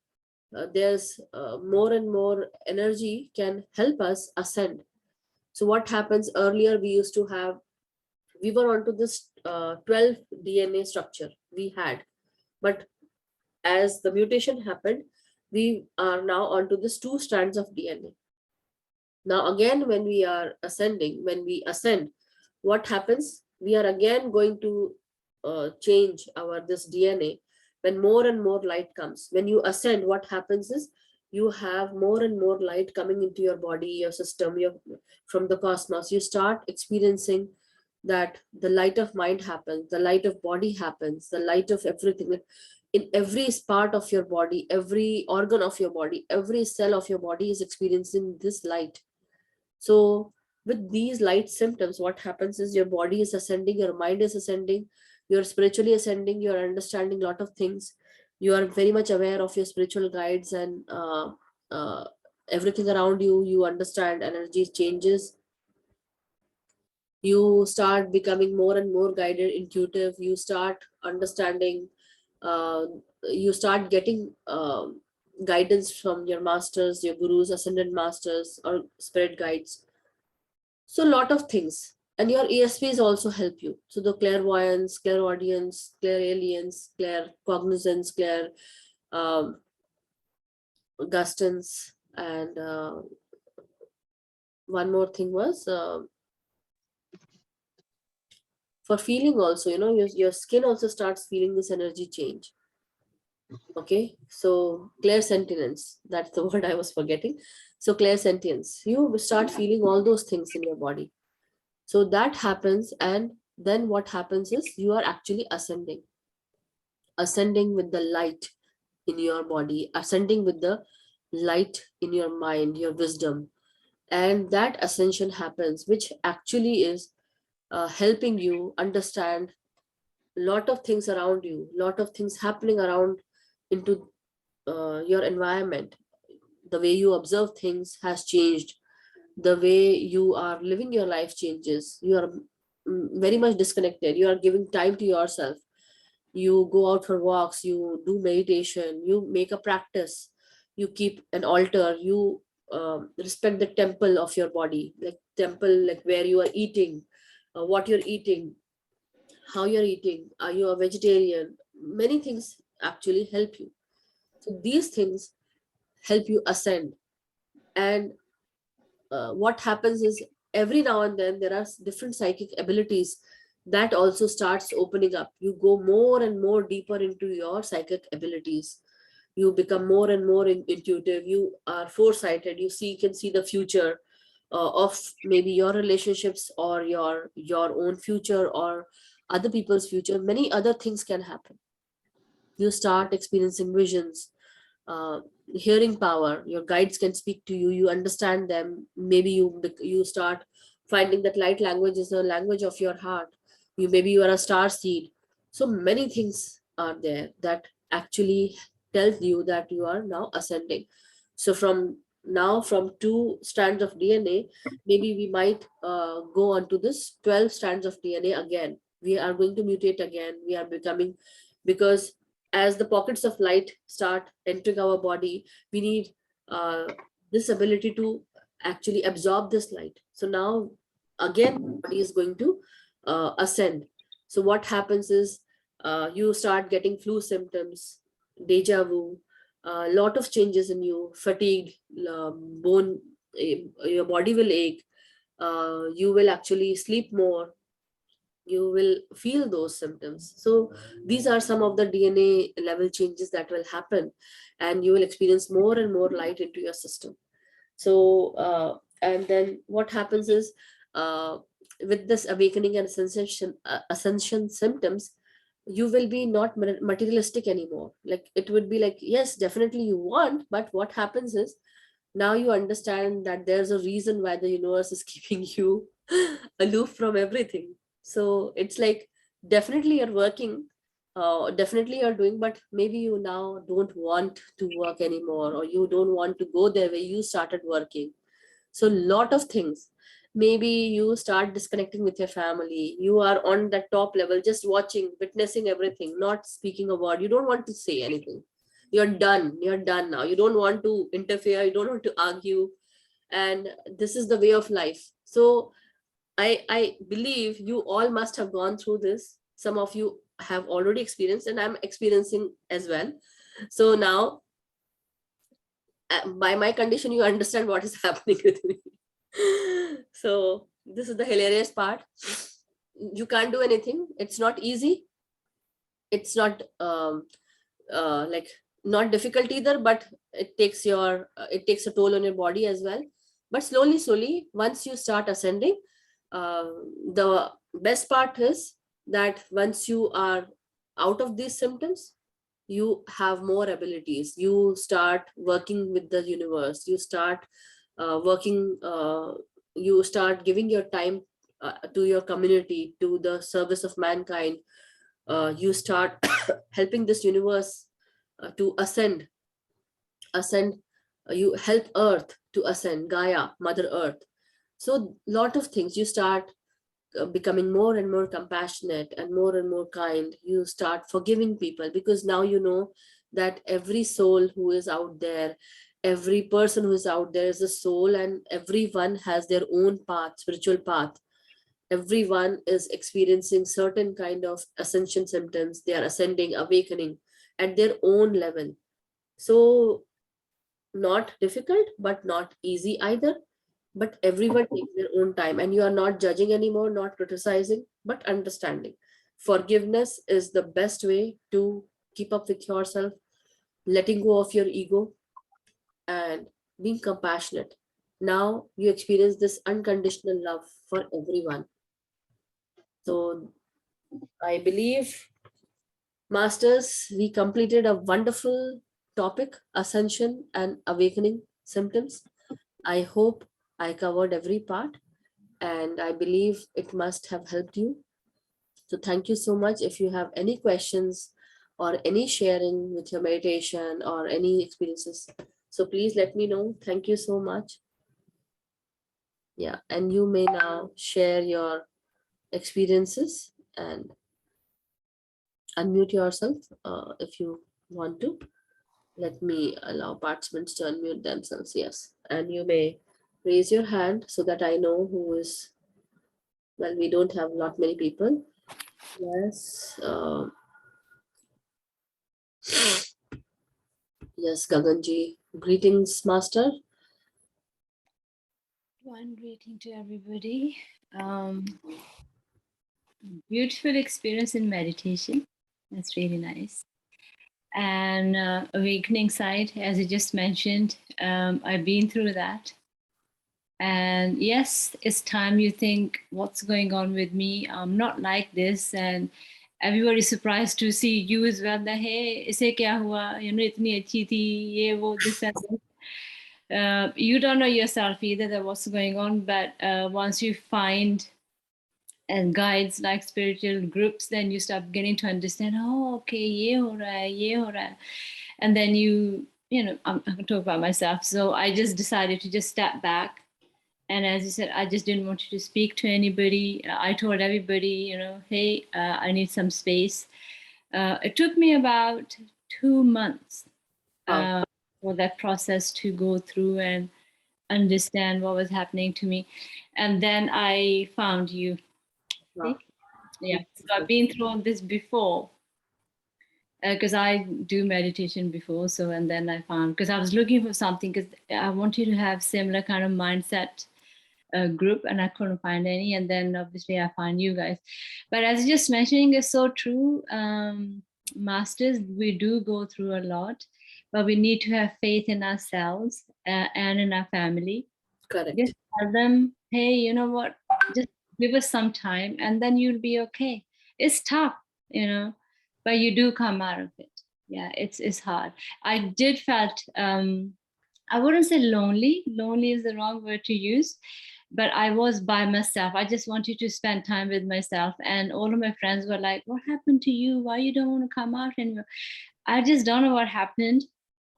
S1: there's more and more energy can help us ascend. So what happens, earlier we were onto this 12 DNA structure we had, but as the mutation happened, we are now onto this two strands of DNA. Now again, when we are ascending, when we ascend, what happens? We are again going to change our this DNA. When more and more light comes, when you ascend, what happens is you have more and more light coming into your body, your system, your from the cosmos. You start experiencing that the light of mind happens, the light of body happens, the light of everything. Like, in every part of your body, every organ of your body, every cell of your body is experiencing this light. So with these light symptoms, what happens is your body is ascending, your mind is ascending, you're spiritually ascending, you're understanding a lot of things. You are very much aware of your spiritual guides and everything around you. You understand energy changes. You start becoming more and more guided, intuitive. You start understanding, uh, you start getting guidance from your masters, your gurus, ascended masters, or spirit guides. So a lot of things. And your ESPs also help you. So the clairvoyance, clairaudience, clairalience, claircognizance, clair gustance, and one more thing was for feeling also, your skin also starts feeling this energy change. Okay, so clairsentience, that's the word I was forgetting. So clairsentience, you start feeling all those things in your body. So that happens, and then what happens is you are actually ascending with the light in your body, ascending with the light in your mind, your wisdom. And that ascension happens, which actually is helping you understand a lot of things around you, lot of things happening around into your environment. The way you observe things has changed. The way you are living your life changes. You are very much disconnected. You are giving time to yourself. You go out for walks, you do meditation, you make a practice, you keep an altar, you respect the temple of your body, like temple, like where you are eating, what you're eating, how you're eating, are you a vegetarian? Many things actually help you. So these things help you ascend. And what happens is, every now and then there are different psychic abilities that also starts opening up. You go more and more deeper into your psychic abilities. You become more and more intuitive. You are foresighted. You can see the future of maybe your relationships, or your own future, or other people's future. Many other things can happen. You start experiencing visions, uh, hearing power. Your guides can speak to you, you understand them. Maybe you start finding that light language is the language of your heart. Maybe you are a star seed. So many things are there that actually tells you that you are now ascending. So from now from 2 strands of DNA, maybe we might go on to this 12 strands of DNA again. We are going to mutate again. We are becoming, because as the pockets of light start entering our body, we need this ability to actually absorb this light. So now again, body is going to ascend. So what happens is you start getting flu symptoms, deja vu, a lot of changes in you, fatigue, bone, your body will ache, you will actually sleep more, you will feel those symptoms. So these are some of the DNA level changes that will happen, and you will experience more and more light into your system. So and then what happens is, with this awakening and ascension symptoms, you will be not materialistic anymore. Like it would be like, yes, definitely you want, but what happens is, now you understand that there's a reason why the universe is keeping you aloof from everything. So it's like, definitely you're working, definitely you're doing, but maybe you now don't want to work anymore, or you don't want to go there where you started working. So lot of things, maybe you start disconnecting with your family, you are on that top level just watching, witnessing everything, not speaking a word, you don't want to say anything, you're done now, you don't want to interfere, you don't want to argue, and this is the way of life. So I believe you all must have gone through this. Some of you have already experienced, and I'm experiencing as well. So now, by my condition, you understand what is happening with me. So this is the hilarious part. You can't do anything. It's not easy. It's not like not difficult either, but it takes a toll on your body as well. But slowly, once you start ascending, the best part is that once you are out of these symptoms, you have more abilities. You start working with the universe. You start working. You start giving your time to your community, to the service of mankind. You start helping this universe to ascend. You help Earth to ascend, Gaia, Mother Earth. So lot of things. You start becoming more and more compassionate and more kind. You start forgiving people, because now you know that every soul who is out there, every person who is out there is a soul, and everyone has their own path, spiritual path. Everyone is experiencing certain kind of ascension symptoms. They are ascending, awakening at their own level. So not difficult, but not easy either. But everyone takes their own time, and you are not judging anymore, not criticizing, but understanding. Forgiveness is the best way to keep up with yourself, letting go of your ego, and being compassionate. Now you experience this unconditional love for everyone. So I believe, masters, we completed a wonderful topic, ascension and awakening symptoms. I hope I covered every part, and I believe it must have helped you. So thank you so much. If you have any questions or any sharing with your meditation or any experiences, so please let me know. Thank you so much. Yeah, and you may now share your experiences and unmute yourself if you want to. Let me allow participants to unmute themselves. Yes, and you may raise your hand so that I know who is. Well, we don't have lot many people. Yes. Yes, Gaganji. Greetings, Master.
S2: One greeting to everybody. Beautiful experience in meditation. That's really nice. And awakening side, as you just mentioned, I've been through that. And yes, it's time you think, what's going on with me? I'm not like this. And everybody's surprised to see you as well. That, hey, ise kya hua? You know, itni achhi thi, ye, wo, this and that. You don't know yourself either that what's going on, but once you find and guides like spiritual groups, then you start getting to understand, oh, okay, ye ho raha hai, and then you I'm going to talk about myself. So I just decided to just step back. And as you said, I just didn't want you to speak to anybody. I told everybody, hey, I need some space. It took me about 2 months
S1: Wow.
S2: for that process to go through and understand what was happening to me. And then I found you.
S1: Wow.
S2: See? Yeah. So I've been through all this before because I do meditation before. So, and then I found, because I was looking for something, because I wanted to have similar kind of mindset group and I couldn't find any. And then obviously I found you guys. But as you're just mentioning is so true. Masters, we do go through a lot, but we need to have faith in ourselves and in our family.
S1: Correct.
S2: Just tell them, hey, you know what? Just give us some time and then you'll be okay. It's tough, but you do come out of it. Yeah, it's hard. I did felt I wouldn't say lonely. Lonely is the wrong word to use, but I was by myself. I just wanted to spend time with myself. And all of my friends were like, what happened to you? Why you don't want to come out anymore? I just don't know what happened.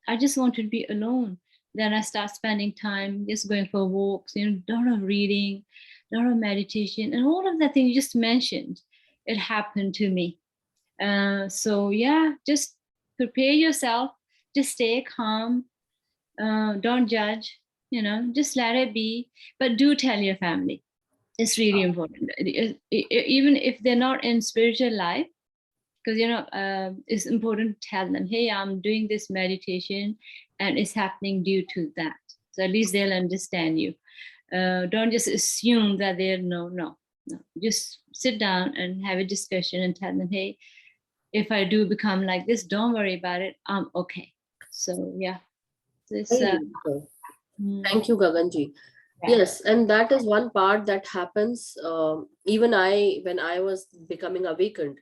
S2: I just wanted to be alone. Then I start spending time just going for walks, a lot of reading, a lot of meditation, and all of that thing you just mentioned. It happened to me. So yeah, just prepare yourself. Just stay calm. Don't judge. Just let it be. But do tell your family. It's really important. Even if they're not in spiritual life, because it's important to tell them, hey, I'm doing this meditation and it's happening due to that, so at least they'll understand you. Don't just assume that they're no. Just sit down and have a discussion and tell them, hey, if I do become like this, don't worry about it, I'm okay. So yeah, this
S1: Very beautiful. Thank you, Gaganji. Yes, and that is one part that happens. Even when I was becoming awakened,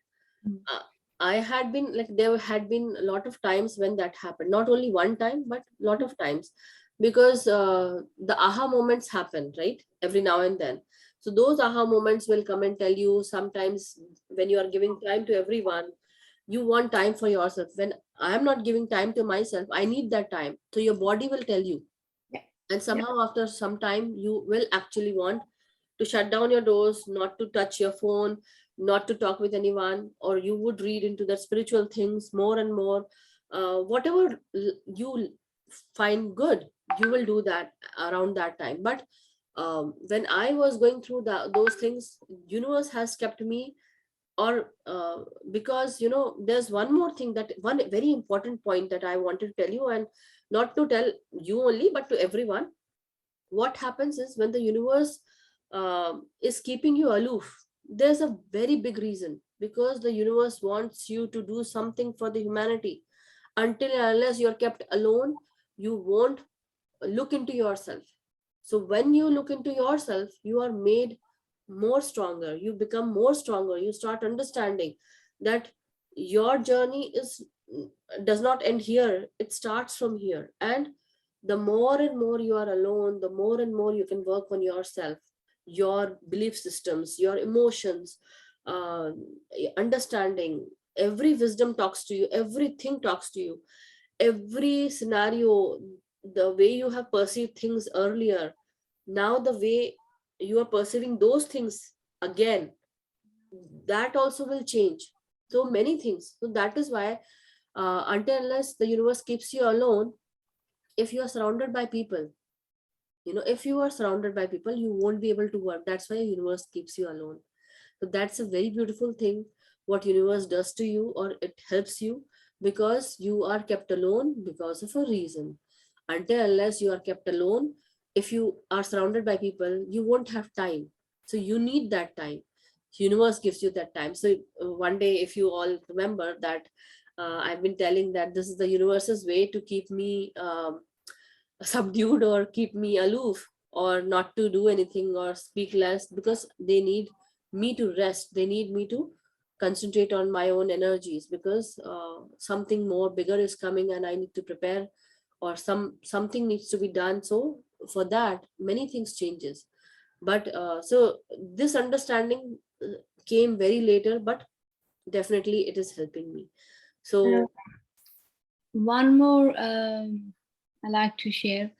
S1: uh, I had been like, there had been a lot of times when that happened. Not only one time, but a lot of times, because the aha moments happen, right? Every now and then. So those aha moments will come and tell you sometimes when you are giving time to everyone, you want time for yourself. When I am not giving time to myself, I need that time. So your body will tell you, and somehow after some time you will actually want to shut down your doors, not to touch your phone, not to talk with anyone, or you would read into the spiritual things more and more. Whatever you find good, you will do that around that time. But when I was going through those things, universe has kept me, or because there's one more thing, that one very important point that I wanted to tell you, and not to tell you only but to everyone. What happens is, when the universe is keeping you aloof, there's a very big reason, because the universe wants you to do something for the humanity. Until and unless you're kept alone, you won't look into yourself. So when you look into yourself, you are made more stronger, you become more stronger, you start understanding that your journey does not end here, it starts from here. And the more and more you are alone, the more and more you can work on yourself, your belief systems, your emotions, uh, understanding. Every wisdom talks to you, everything talks to you, every scenario, the way you have perceived things earlier, now the way you are perceiving those things again, that also will change. So many things. So that is why, until unless the universe keeps you alone, if you are surrounded by people, if you are surrounded by people, you won't be able to work. That's why the universe keeps you alone. So that's a very beautiful thing, what universe does to you, or it helps you, because you are kept alone because of a reason. Until unless you are kept alone, if you are surrounded by people, you won't have time. So you need that time. Universe gives you that time. So one day, if you all remember that, I've been telling that this is the universe's way to keep me subdued, or keep me aloof, or not to do anything or speak less, because they need me to rest, they need me to concentrate on my own energies, because something more bigger is coming and I need to prepare, or something needs to be done. So for that, many things changes. But so this understanding came very later, but definitely it is helping me. So
S2: one more I like to share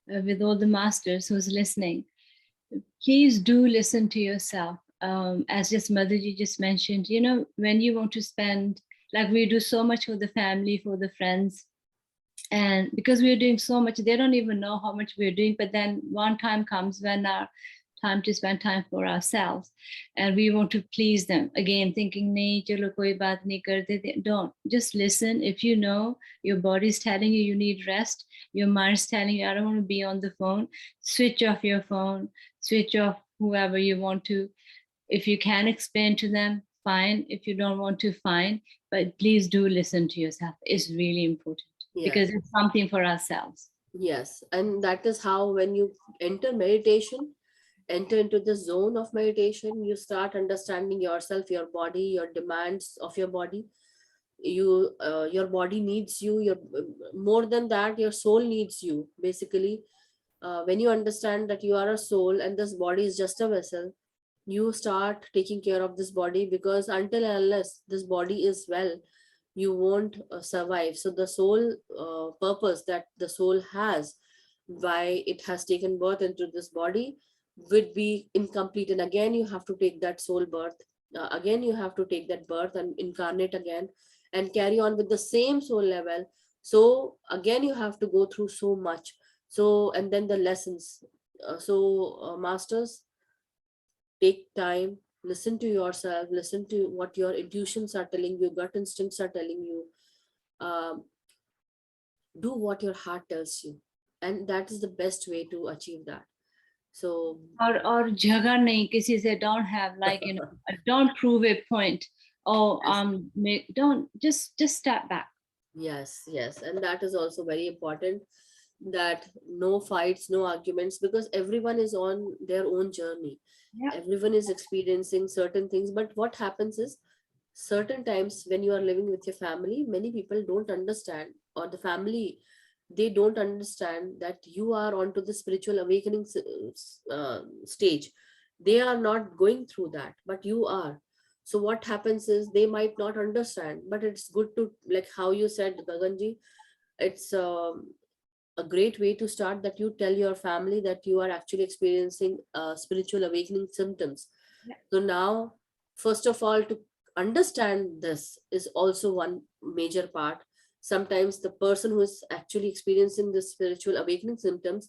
S2: with all the masters who's listening. Please do listen to yourself. As just Madhuji just mentioned, you know, when you want to spend, like we do so much for the family, for the friends, and because we're doing so much, they don't even know how much we're doing. But then one time comes when our time to spend time for ourselves, and we want to please them. Again, thinking, nahi, chalo koi baat nahi karte. Don't, just listen. If you know your body's telling you need rest, your mind's telling you I don't want to be on the phone, switch off your phone, switch off whoever you want to. If you can explain to them, fine. If you don't want to, fine. But please do listen to yourself. It's really important because
S1: Yes.
S2: it's something for ourselves.
S1: Yes. And that is how, when you enter meditation, enter into the zone of meditation, you start understanding yourself, your body, your demands of your body. Your body needs you. Your more than that, your soul needs you. Basically, when you understand that you are a soul and this body is just a vessel, you start taking care of this body, because until and unless this body is well, you won't survive. So the soul purpose that the soul has, why it has taken birth into this body, would be incomplete. And again you have to take that soul birth, again you have to take that birth and incarnate again and carry on with the same soul level. So again you have to go through so much. So, and then the lessons. Masters, take time, listen to yourself, listen to what your intuitions are telling you, gut instincts are telling you. um, do what your heart tells you, and that is the best way to achieve that. So
S2: Or jagha nahi kisi se, don't have, like, you know, don't prove a point. Oh,
S1: yes,
S2: don't, just step back.
S1: yes, yes, and that is also very important, that no fights, no arguments, because everyone is on their own journey.
S2: Yeah.
S1: Everyone is experiencing certain things, but what happens is, certain times when you are living with your family, many people don't understand, or the family, they don't understand that you are onto the spiritual awakening stage. They are not going through that, but you are. So what happens is, they might not understand, but it's good to, like how you said, Gaganji, it's a great way to start, that you tell your family that you are actually experiencing spiritual awakening symptoms.
S2: Yeah.
S1: So now, first of all, to understand this is also one major part. Sometimes the person who is actually experiencing the spiritual awakening symptoms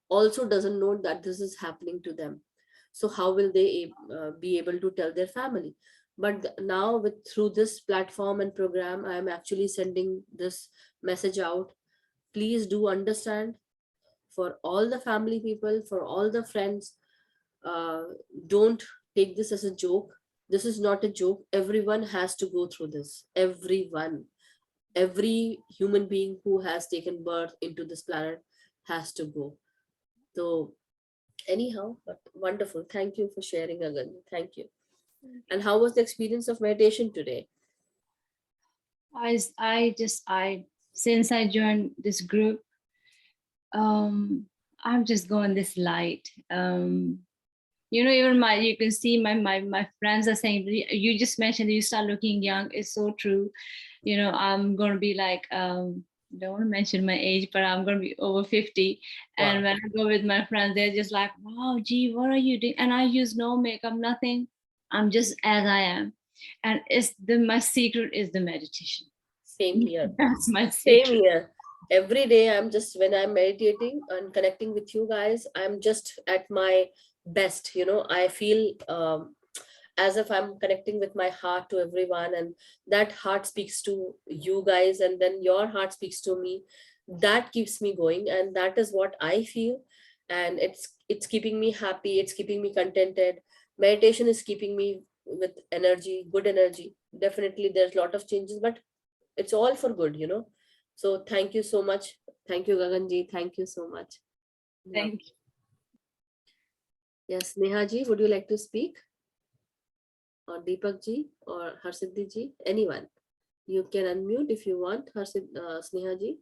S1: also doesn't know that this is happening to them. So how will they be able to tell their family? But now, with through this platform and program, I am actually sending this message out. Please do understand, for all the family people, for all the friends, uh, don't take this as a joke. This is not a joke. Everyone has to go through this. Everyone, every human being who has taken birth into this planet has to go. So anyhow, but wonderful. Thank you for sharing, Agan. Thank you. And how was the experience of meditation today?
S2: I since I joined this group, I'm just going this light. You know, even you can see my friends are saying, you just mentioned that you start looking young. It's so true. You know, I'm going to be like, don't want to mention my age, but I'm going to be over 50. And
S1: Wow.
S2: when I go with my friends, they're just like, wow, gee, what are you doing? And I use no makeup, nothing. I'm just as I am. And my secret is the meditation.
S1: Same here.
S2: That's my
S1: Same
S2: secret.
S1: here. Every day, I'm just, when I'm meditating and connecting with you guys, I'm just at my best. I feel as if I'm connecting with my heart to everyone, and that heart speaks to you guys, and then your heart speaks to me. That keeps me going, and that is what I feel. And it's keeping me happy. It's keeping me contented. Meditation is keeping me with energy, good energy. Definitely, there's a lot of changes, but it's all for good. So thank you so much. Thank you, Gaganji. Thank you so much. Yeah.
S2: Thank you.
S1: Yes, Neha ji, would you like to speak? Or Deepak ji or Harsiddhi ji? Anyone? You can unmute if you want, Sneha ji.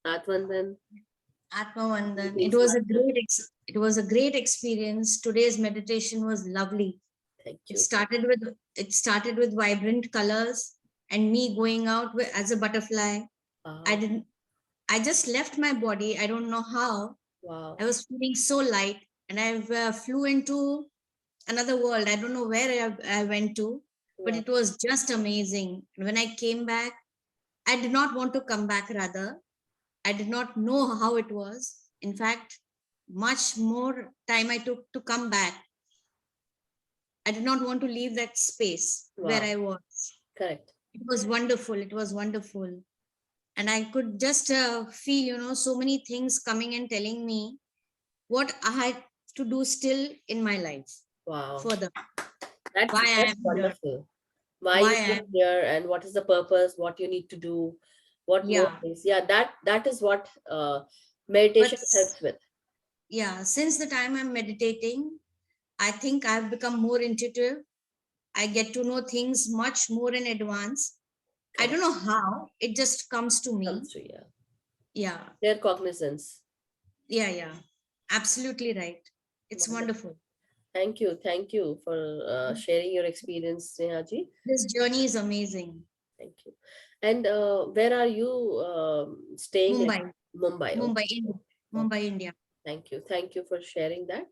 S1: Atmandan.
S3: Atmavandan.
S1: Please, Master.
S3: It was a great experience. Today's meditation was lovely.
S1: Thank
S3: It
S1: you.
S3: started with vibrant colors, and me going out as a butterfly.
S1: Wow.
S3: I just left my body. I don't know how.
S1: Wow.
S3: I was feeling so light, and I flew into another world. I don't know where I went to, but
S1: Wow.
S3: it was just amazing. And when I came back, I did not want to come back, rather. I did not know how it was. In fact, much more time I took to come back. I did not want to leave that space where
S1: Wow.
S3: I was.
S1: Correct.
S3: It was wonderful. It was wonderful. And I could just feel, so many things coming and telling me what I had to do still in my life
S1: Wow.
S3: further.
S1: That's
S3: Why I am here.
S1: wonderful. Why
S3: Why
S1: you
S3: I
S1: came
S3: am.
S1: here and what is the purpose, what you need to do, what more
S3: Yeah.
S1: things. Yeah, that is what meditation
S3: But
S1: helps with.
S3: yeah, since the time I'm meditating, I think I've become more intuitive. I get to know things much more in advance. I don't
S1: Correct.
S3: know how, it just comes to me.
S1: Comes to you.
S3: Yeah,
S1: Their cognizance.
S3: yeah. Absolutely right. It's
S1: Wonderful.
S3: wonderful.
S1: Thank you for sharing your experience, Nehaji.
S3: This journey is amazing.
S1: Thank you. And where are you staying at?
S3: Mumbai,
S1: Mumbai.
S3: Mumbai,
S1: Okay.
S3: India.
S1: Okay.
S3: Mumbai, India.
S1: Thank you for sharing that.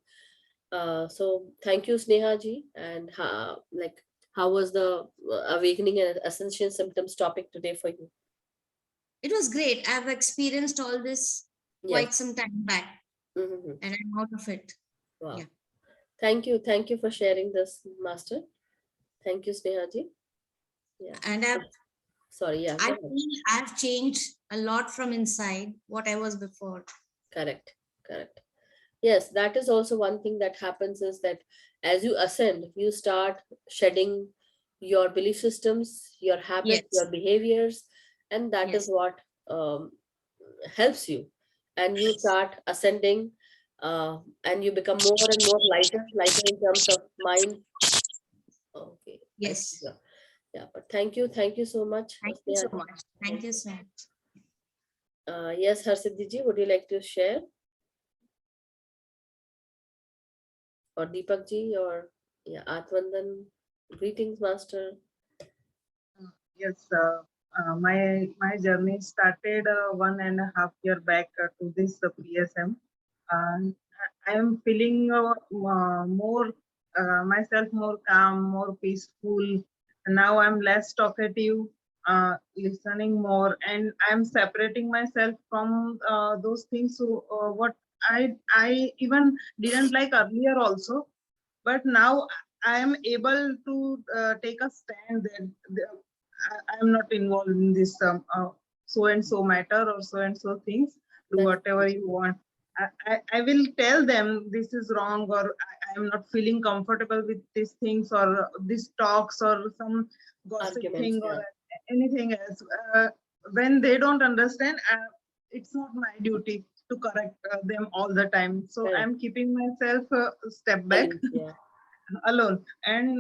S1: So thank you, Snehaji. And how was the awakening and ascension symptoms topic today for you?
S3: It was great. I've experienced all this
S1: Yes.
S3: quite some time back,
S1: Mm-hmm.
S3: and I'm out of it.
S1: Wow.
S3: Yeah.
S1: Thank you for sharing this, Master. Thank you, Snehaji. Yeah.
S3: And
S1: Sorry, yeah,
S3: I
S1: go ahead.
S3: feel I've changed a lot from inside what I was before.
S1: Correct. Yes, that is also one thing that happens is that as you ascend, you start shedding your belief systems, your habits,
S3: Yes.
S1: your behaviors, and that is
S3: Yes.
S1: what um, helps you. And you start ascending, and you become more and more lighter in terms of mind. Okay, I see.
S3: Yes.
S1: Yeah, but thank you so much,
S3: Thank you so
S1: Sneha.
S3: much. Thank you so much.
S1: Yes, Harsiddhi ji, would you like to share? Or Deepak ji, or yeah, Atvandan? Greetings, Master.
S4: Yes, my journey started 1.5 year back to this PSM. I am feeling more myself more calm, more peaceful. Now I'm less talkative, listening more, and I'm separating myself from those things. So what I even didn't like earlier also, but now I am able to take a stand that I am not involved in this so and so matter or so and so things. Do
S1: That's
S4: whatever you want. I will tell them this is wrong, or I am not feeling comfortable with these things, or these talks, or some gossip
S1: arguments.
S4: thing, or
S1: Yeah.
S4: anything else. When they don't understand, it's not my duty to correct them all the time. So
S1: Correct.
S4: I'm keeping myself a step back
S1: Yeah.
S4: alone. And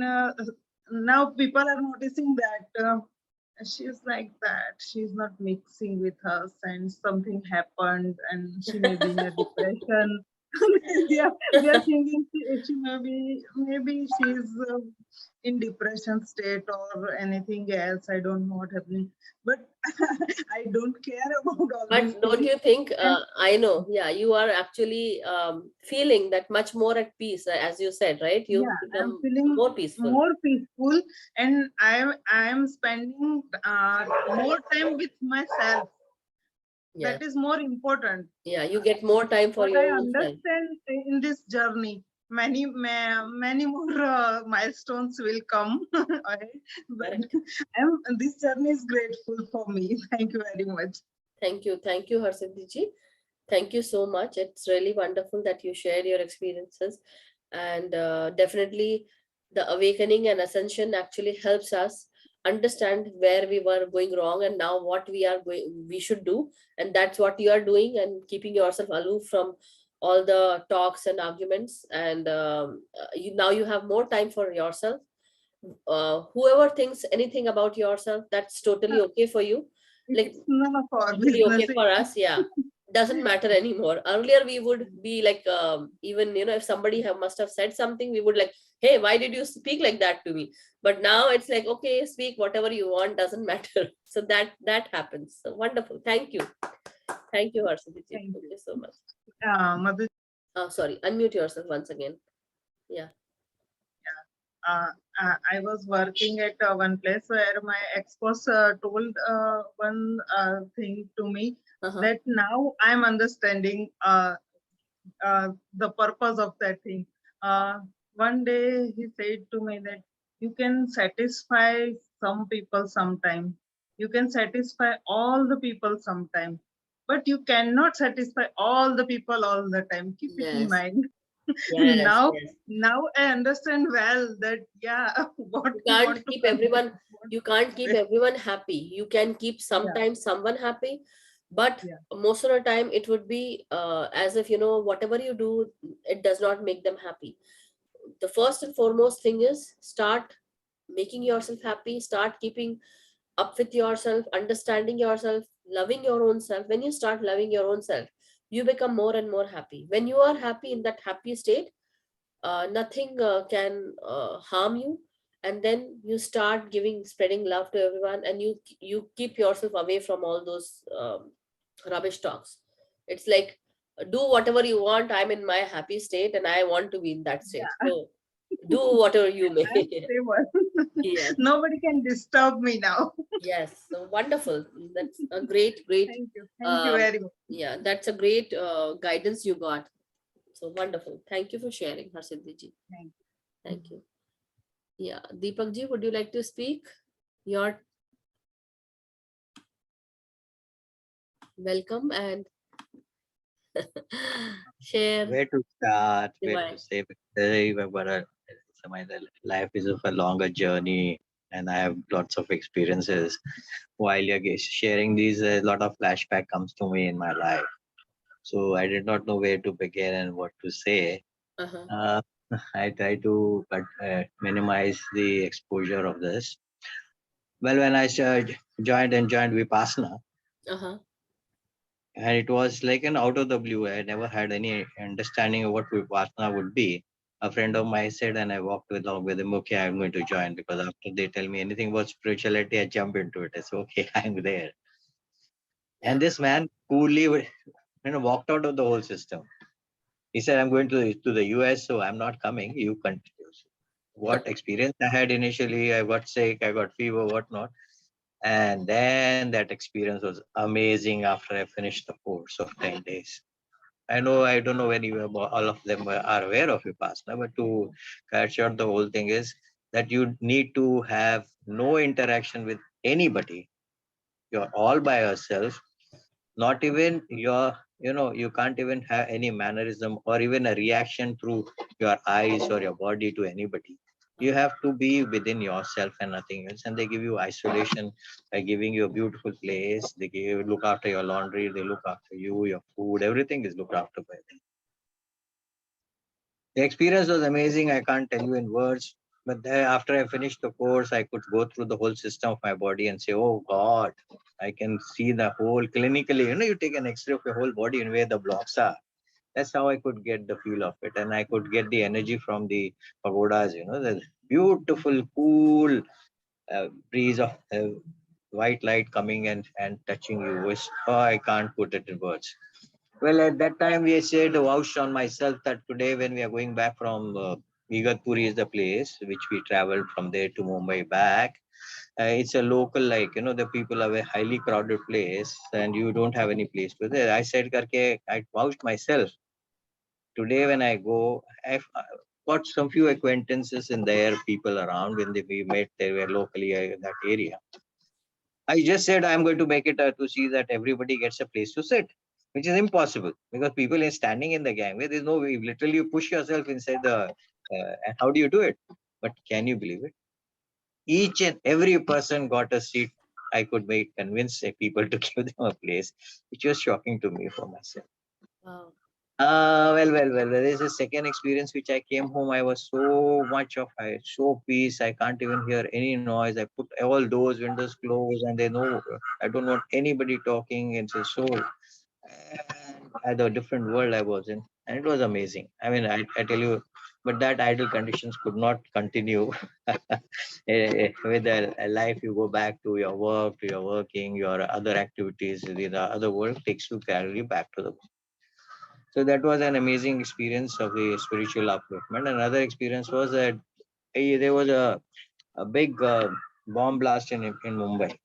S4: now people are noticing that she's like that. She's not mixing with us, and something happened, and she may be in a depression. they are thinking she maybe she's in depression state or anything else. I don't know what happening, but I don't care about all these
S1: But don't
S4: things.
S1: you think,
S4: And
S1: I know, yeah, you are actually feeling that much more at peace, as you said, right? You
S4: yeah, I'm
S1: become
S4: feeling
S1: more peaceful.
S4: more peaceful, and I'm spending more time with myself.
S1: Yeah.
S4: That is more important.
S1: Yeah, you get more time for
S4: What
S1: your
S4: I
S1: own self.
S4: understand in this journey, many more milestones will come ahead, but
S1: Correct.
S4: this journey is grateful for me. Thank you very much.
S1: Thank you, Harsiddhi ji. Thank you so much. It's really wonderful that you share your experiences, and definitely the awakening and ascension actually helps us understand where we were going wrong and now what we should do, and that's what you are doing, and keeping yourself aloof from all the talks and arguments, and now you have more time for yourself. Whoever thinks anything about yourself, that's totally okay for you. Like
S4: It's none of our
S1: totally okay
S4: business.
S1: for us, yeah. doesn't matter anymore. Earlier we would be like, even, if somebody must have said something, we would like, hey, why did you speak like that to me? But now it's like, okay, speak whatever you want, doesn't matter. So that happens. So wonderful. Thank you, Harshadiji.
S4: Thank
S1: Thank
S4: you.
S1: you so much.
S4: Madhu,
S1: Sorry, unmute yourself once again. Yeah.
S4: I was working at one place where my ex-boss told one thing to me, that now I'm understanding the purpose of that thing. One day he said to me that you can satisfy some people sometime. You can satisfy all the people sometime, but you cannot satisfy all the people all the time. Keep it in
S1: Yes.
S4: mind.
S1: Yes.
S4: now,
S1: Yes.
S4: now I understand well that what
S1: You
S4: you
S1: can't
S4: want to
S1: keep
S4: convey.
S1: everyone. You can't keep everyone happy. You can keep
S4: Yeah,
S1: sometimes someone happy, but
S4: yeah,
S1: most of the time it would be as if, whatever you do, it does not make them happy. The first and foremost thing is start making yourself happy, start keeping up with yourself, understanding yourself, loving your own self. When you start loving your own self, you become more and more happy. When you are happy, in that happy state, nothing can harm you, and then you start spreading love to everyone, and you keep yourself away from all those rubbish talks. It's like, do whatever you want, I'm in my happy state and I want to be in that state,
S4: yeah.
S1: so do whatever you may.
S4: I'm stable.
S1: Yes.
S4: Nobody can disturb me now.
S1: Yes, so wonderful. That's a great
S4: Thank you. Thank you very much.
S1: yeah, that's a great guidance you got. So wonderful. Thank you for sharing, Harsiddhi ji.
S4: Thank you.
S1: Thank you. Yeah, Deepak ji, would you like to speak? You're welcome and share.
S5: Where to start, where
S1: Why?
S5: to say, but my life is of a longer journey and I have lots of experiences. While you're sharing these, a lot of flashback comes to me in my life. So I did not know where to begin and what to say.
S1: Uh-huh.
S5: Uh, I try to minimize the exposure of this. Well, when I joined Vipassana,
S1: Uh-huh.
S5: and it was like an out of the blue. I never had any understanding of what Vipassana would be. A friend of mine said, and I walked along with him, okay, I'm going to join, because after they tell me anything about spirituality, I jump into it. I said, okay, I'm there.
S1: Yeah.
S5: And this man coolly walked out of the whole system. He said, I'm going to the US, so I'm not coming. You continue. What experience I had initially, I got sick, I got fever, whatnot. And then that experience was amazing after I finished the course of 10 days. I don't know when all of them are aware of Vipassana, but to cut short, the whole thing is that you need to have no interaction with anybody. You're all by yourself. Not even you can't even have any mannerism or even a reaction through your eyes or your body to anybody. You have to be within yourself and nothing else. And they give you isolation by giving you a beautiful place. They look after your laundry. They look after you, your food. Everything is looked after by them. The experience was amazing. I can't tell you in words. But then after I finished the course, I could go through the whole system of my body and say, oh God, I can see the whole clinically. You take an X-ray of your whole body and where the blocks are. That's how I could get the feel of it. And I could get the energy from the pagodas, the beautiful, cool breeze of white light coming and touching you. I can't put it in words. Well, at that time, we said, vouched on myself that today, when we are going back from Igatpuri is the place which we traveled from there to Mumbai back. It's a local, the people have a highly crowded place and you don't have any place to there. I said, karke, I vouched myself. Today, when I go, I've got some few acquaintances in there, people around. We met, they were locally in that area. I just said I'm going to make it to see that everybody gets a place to sit, which is impossible because people are standing in the gangway. There's no way. Literally, you push yourself inside the. And how do you do it? But can you believe it? Each and every person got a seat. I could convince people to give them a place, which was shocking to me for myself.
S1: Wow.
S5: Well. There is a second experience which I came home. I was so peace. I can't even hear any noise. I put all doors, windows closed, and they know I don't want anybody talking. It's so and the different world I was in, and it was amazing. I mean, I tell you, but that ideal conditions could not continue. With a life, you go back to your work, to your working, your other activities. The other world takes you carry you back to the. So that was an amazing experience of the spiritual upliftment. Another experience was that there was a big bomb blast in Mumbai,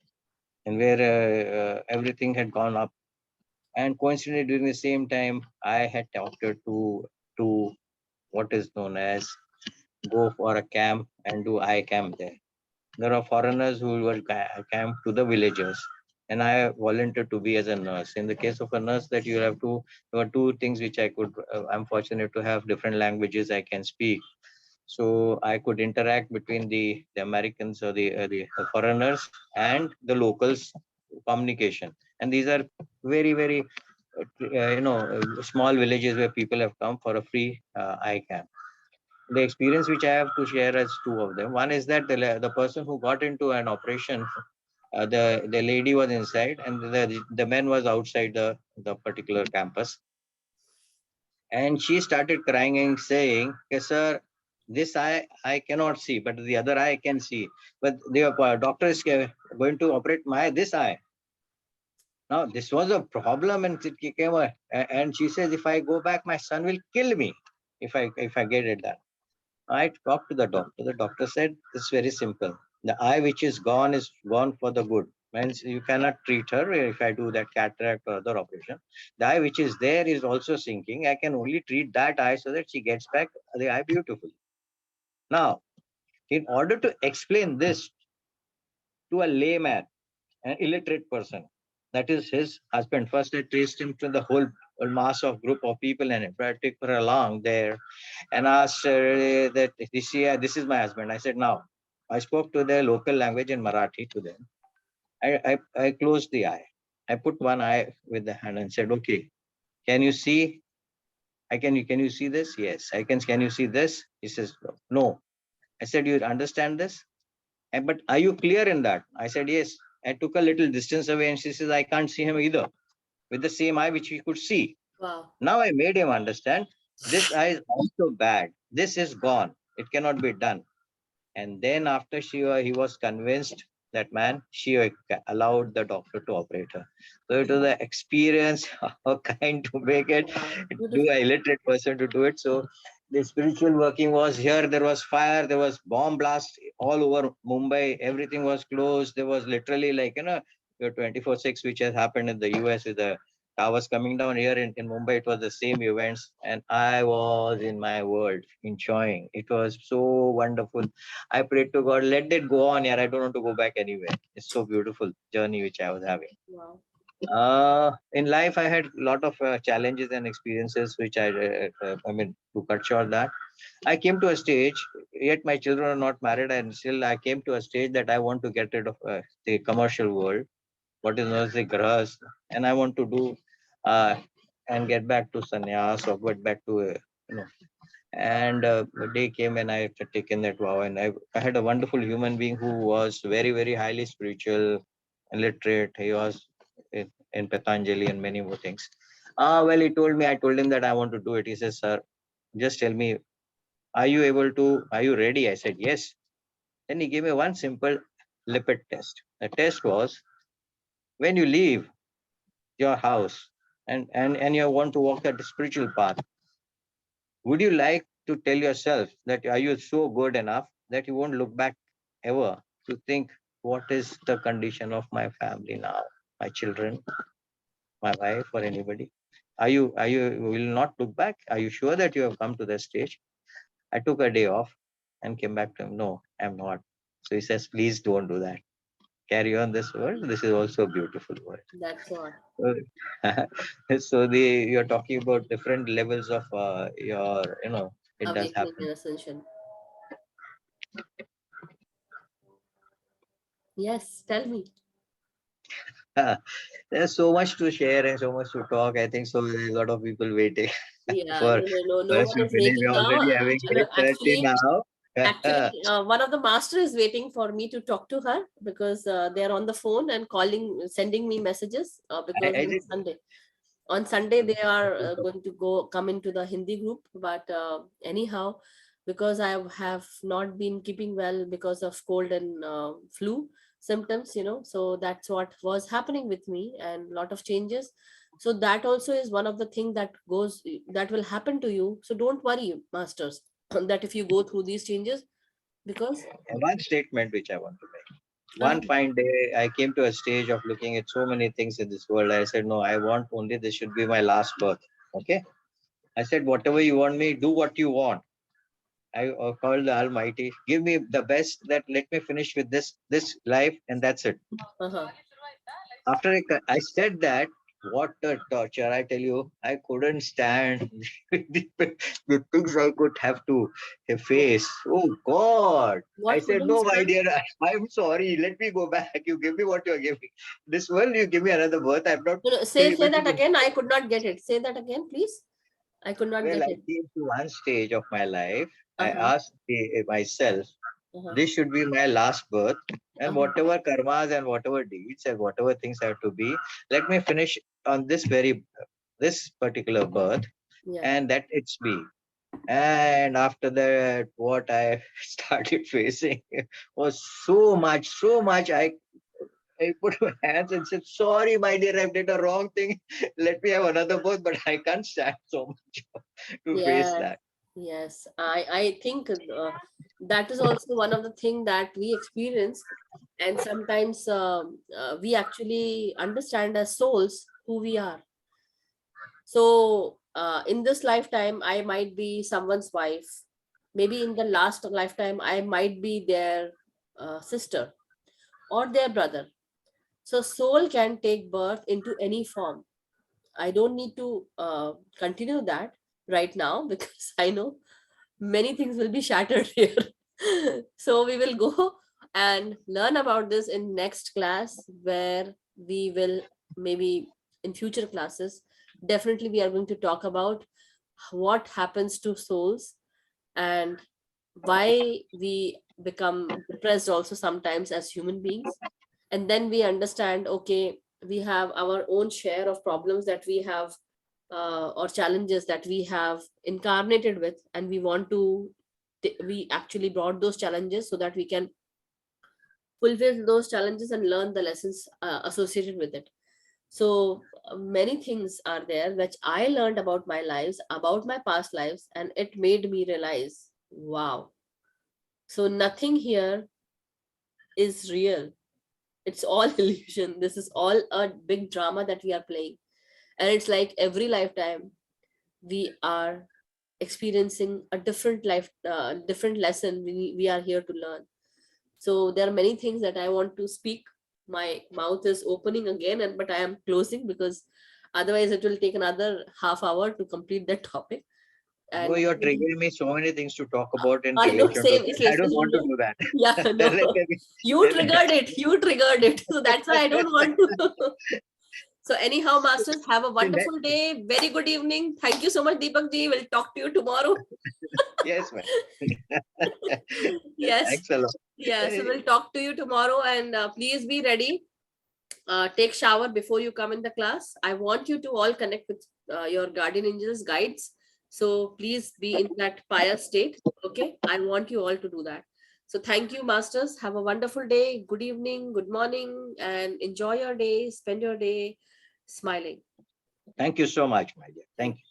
S5: and where everything had gone up. And coincidentally, during the same time, I had opted to what is known as go for a camp and do I camp there. There are foreigners who were camp to the villagers, and I volunteered to be as a nurse. In the case of a nurse, that you have to, there were two things which I could. I'm fortunate to have different languages I can speak, so I could interact between the Americans or the foreigners and the locals communication. And these are very small villages where people have come for a free eye camp. The experience which I have to share is two of them. One is that the person who got into an operation, the lady was inside and the man was outside the particular campus, and she started crying and saying, "Okay, sir, this I cannot see, but the other eye can see. But the doctor is going to operate my this eye." Now this was a problem, and it came and she says, "If I go back, my son will kill me if I get it done." I talked to the doctor. The doctor said, "It's very simple. The eye which is gone for the good. Means you cannot treat her if I do that cataract or other operation. The eye which is there is also sinking. I can only treat that eye so that she gets back the eye beautifully." Now, in order to explain this to a layman, an illiterate person, that is his husband. First, I traced him to the whole mass of group of people, and I took her along there and asked that this is my husband. I said, now, I spoke to their local language in Marathi to them. I closed the eye. I put one eye with the hand and said, okay, can you see? Can you see this? Yes, I can. Can you see this? He says, no. I said, you understand this? But are you clear in that? I said, yes. I took a little distance away and she says, I can't see him either with the same eye which he could see.
S1: Wow.
S5: Now I made him understand this eye is also bad. This is gone. It cannot be done. And then after he was convinced, that man, she allowed the doctor to operate her. So it was an experience of kind to make it, do an illiterate person to do it. So the spiritual working was here. There was fire, there was bomb blast all over Mumbai. Everything was closed. There was literally like, your 24/6, which has happened in the US with the towers coming down. Here in Mumbai, it was the same events. And I was in my world, enjoying. It was so wonderful. I prayed to God, let it go on here. I don't want to go back anywhere. It's so beautiful journey which I was having.
S1: Wow.
S5: In life, I had a lot of challenges and experiences, which I mean, to cut short that, I came to a stage, yet my children are not married, and still I came to a stage that I want to get rid of the commercial world, what is known as the grahas, and I want to do uh, and get back to sannyas or get back to, and the day came and I had taken that vow, and I had a wonderful human being who was very highly spiritual and literate. He was in Patanjali and many more things. Well, he told me, I told him that I want to do it. He says, sir, just tell me, are you ready? I said, yes. Then he gave me one simple lipid test. The test was, when you leave your house and you want to walk that spiritual path, would you like to tell yourself that are you so good enough that you won't look back ever to think what is the condition of my family now, my children, my wife, or anybody? Are you will not look back? Are you sure that you have come to that stage? I took a day off and came back to him. No, I'm not. So he says, please don't do that. Carry on this world. This is also a beautiful world.
S1: That's what.
S5: So you're talking about different levels of your, it does
S1: Awakening
S5: happen.
S1: and ascension. Yes, tell me.
S5: There's so much to share and so much to talk. I think so. There's a lot of people waiting
S1: Yeah,
S5: for
S1: no
S5: us
S1: one
S5: to
S1: is
S5: finish.
S1: waiting
S5: We're
S1: now.
S5: already having
S1: Actually,
S5: 8:30 now.
S1: one of the master is waiting for me to talk to her because they're on the phone and calling, sending me messages because
S5: I
S1: it's
S5: think
S1: Sunday. On Sunday, they are going to come into the Hindi group. But anyhow, because I have not been keeping well because of cold and flu symptoms, so that's what was happening with me, and a lot of changes. So that also is one of the things that will happen to you. So don't worry, masters, that if you go through these changes, because
S5: One statement which I want to make. One fine day, I came to a stage of looking at so many things in this world. I said, no, I want only this should be my last birth. Okay. I said, whatever you want me, do what you want. I called the Almighty, give me the best, that let me finish with this life, and that's it. After I said that, what a torture! I tell you, I couldn't stand the things I could have to face. Oh God!
S1: What
S5: I said,
S1: couldn't
S5: no, my
S1: stand?
S5: dear, I'm sorry. Let me go back. You give me what you're giving. This world, you give me another birth. I'm not.
S1: No, no, say that again. I could not get it. Say that again, please. I could not
S5: Well,
S1: get
S5: I
S1: it.
S5: came to one stage of my life. I
S1: Uh-huh.
S5: asked myself,
S1: Uh-huh.
S5: this should be my last birth, and
S1: Uh-huh.
S5: whatever karmas and whatever deeds and whatever things have to be, let me finish on this particular birth,
S1: Yeah.
S5: and that it's me. And after that, what I started facing was so much. I put my hands and said, sorry, my dear, I did a wrong thing. Let me have another birth, but I can't stand so much to face
S1: Yeah.
S5: that.
S1: Yes. I think that is also one of the things that we experience, and sometimes we actually understand as souls who we are. So in this lifetime, I might be someone's wife. Maybe in the last lifetime, I might be their sister or their brother. So soul can take birth into any form. I don't need to continue that right now because I know many things will be shattered here. So we will go and learn about this in next class, where we will, maybe in future classes, definitely we are going to talk about what happens to souls, and why we become depressed also sometimes as human beings. And then we understand, okay, we have our own share of problems that we have, or challenges that we have incarnated with, and we want to we actually brought those challenges so that we can fulfill those challenges and learn the lessons associated with it. So many things are there which I learned about my lives, about my past lives, and it made me realize, wow, so nothing here is real. It's all illusion. This is all a big drama that we are playing. And it's like every lifetime we are experiencing a different different lesson we are here to learn. So there are many things that I want to speak. My mouth is opening again, but I am closing because otherwise it will take another half hour to complete that topic.
S5: No,
S1: And
S5: you're triggering me so many things to talk about in
S1: I know,
S5: relation to
S1: same,
S5: that. I don't want to
S1: especially,
S5: do that.
S1: yeah, no, you triggered it. You triggered it. So that's why I don't want to. So anyhow, masters, have a
S5: Let-
S1: wonderful day. Very good evening. Thank you so much, Deepak ji. We'll talk to you tomorrow.
S5: yes, man.
S1: Yes.
S5: Thanks a lot.
S1: Yeah. So we'll talk to you tomorrow, and please be ready. Take shower before you come in the class. I want you to all connect with your guardian angels, guides. So please be in that pious state. Okay. I want you all to do that. So thank you, masters. Have a wonderful day. Good evening, good morning, and enjoy your day. Spend your day smiling.
S5: Thank you so much, my dear. Thank you.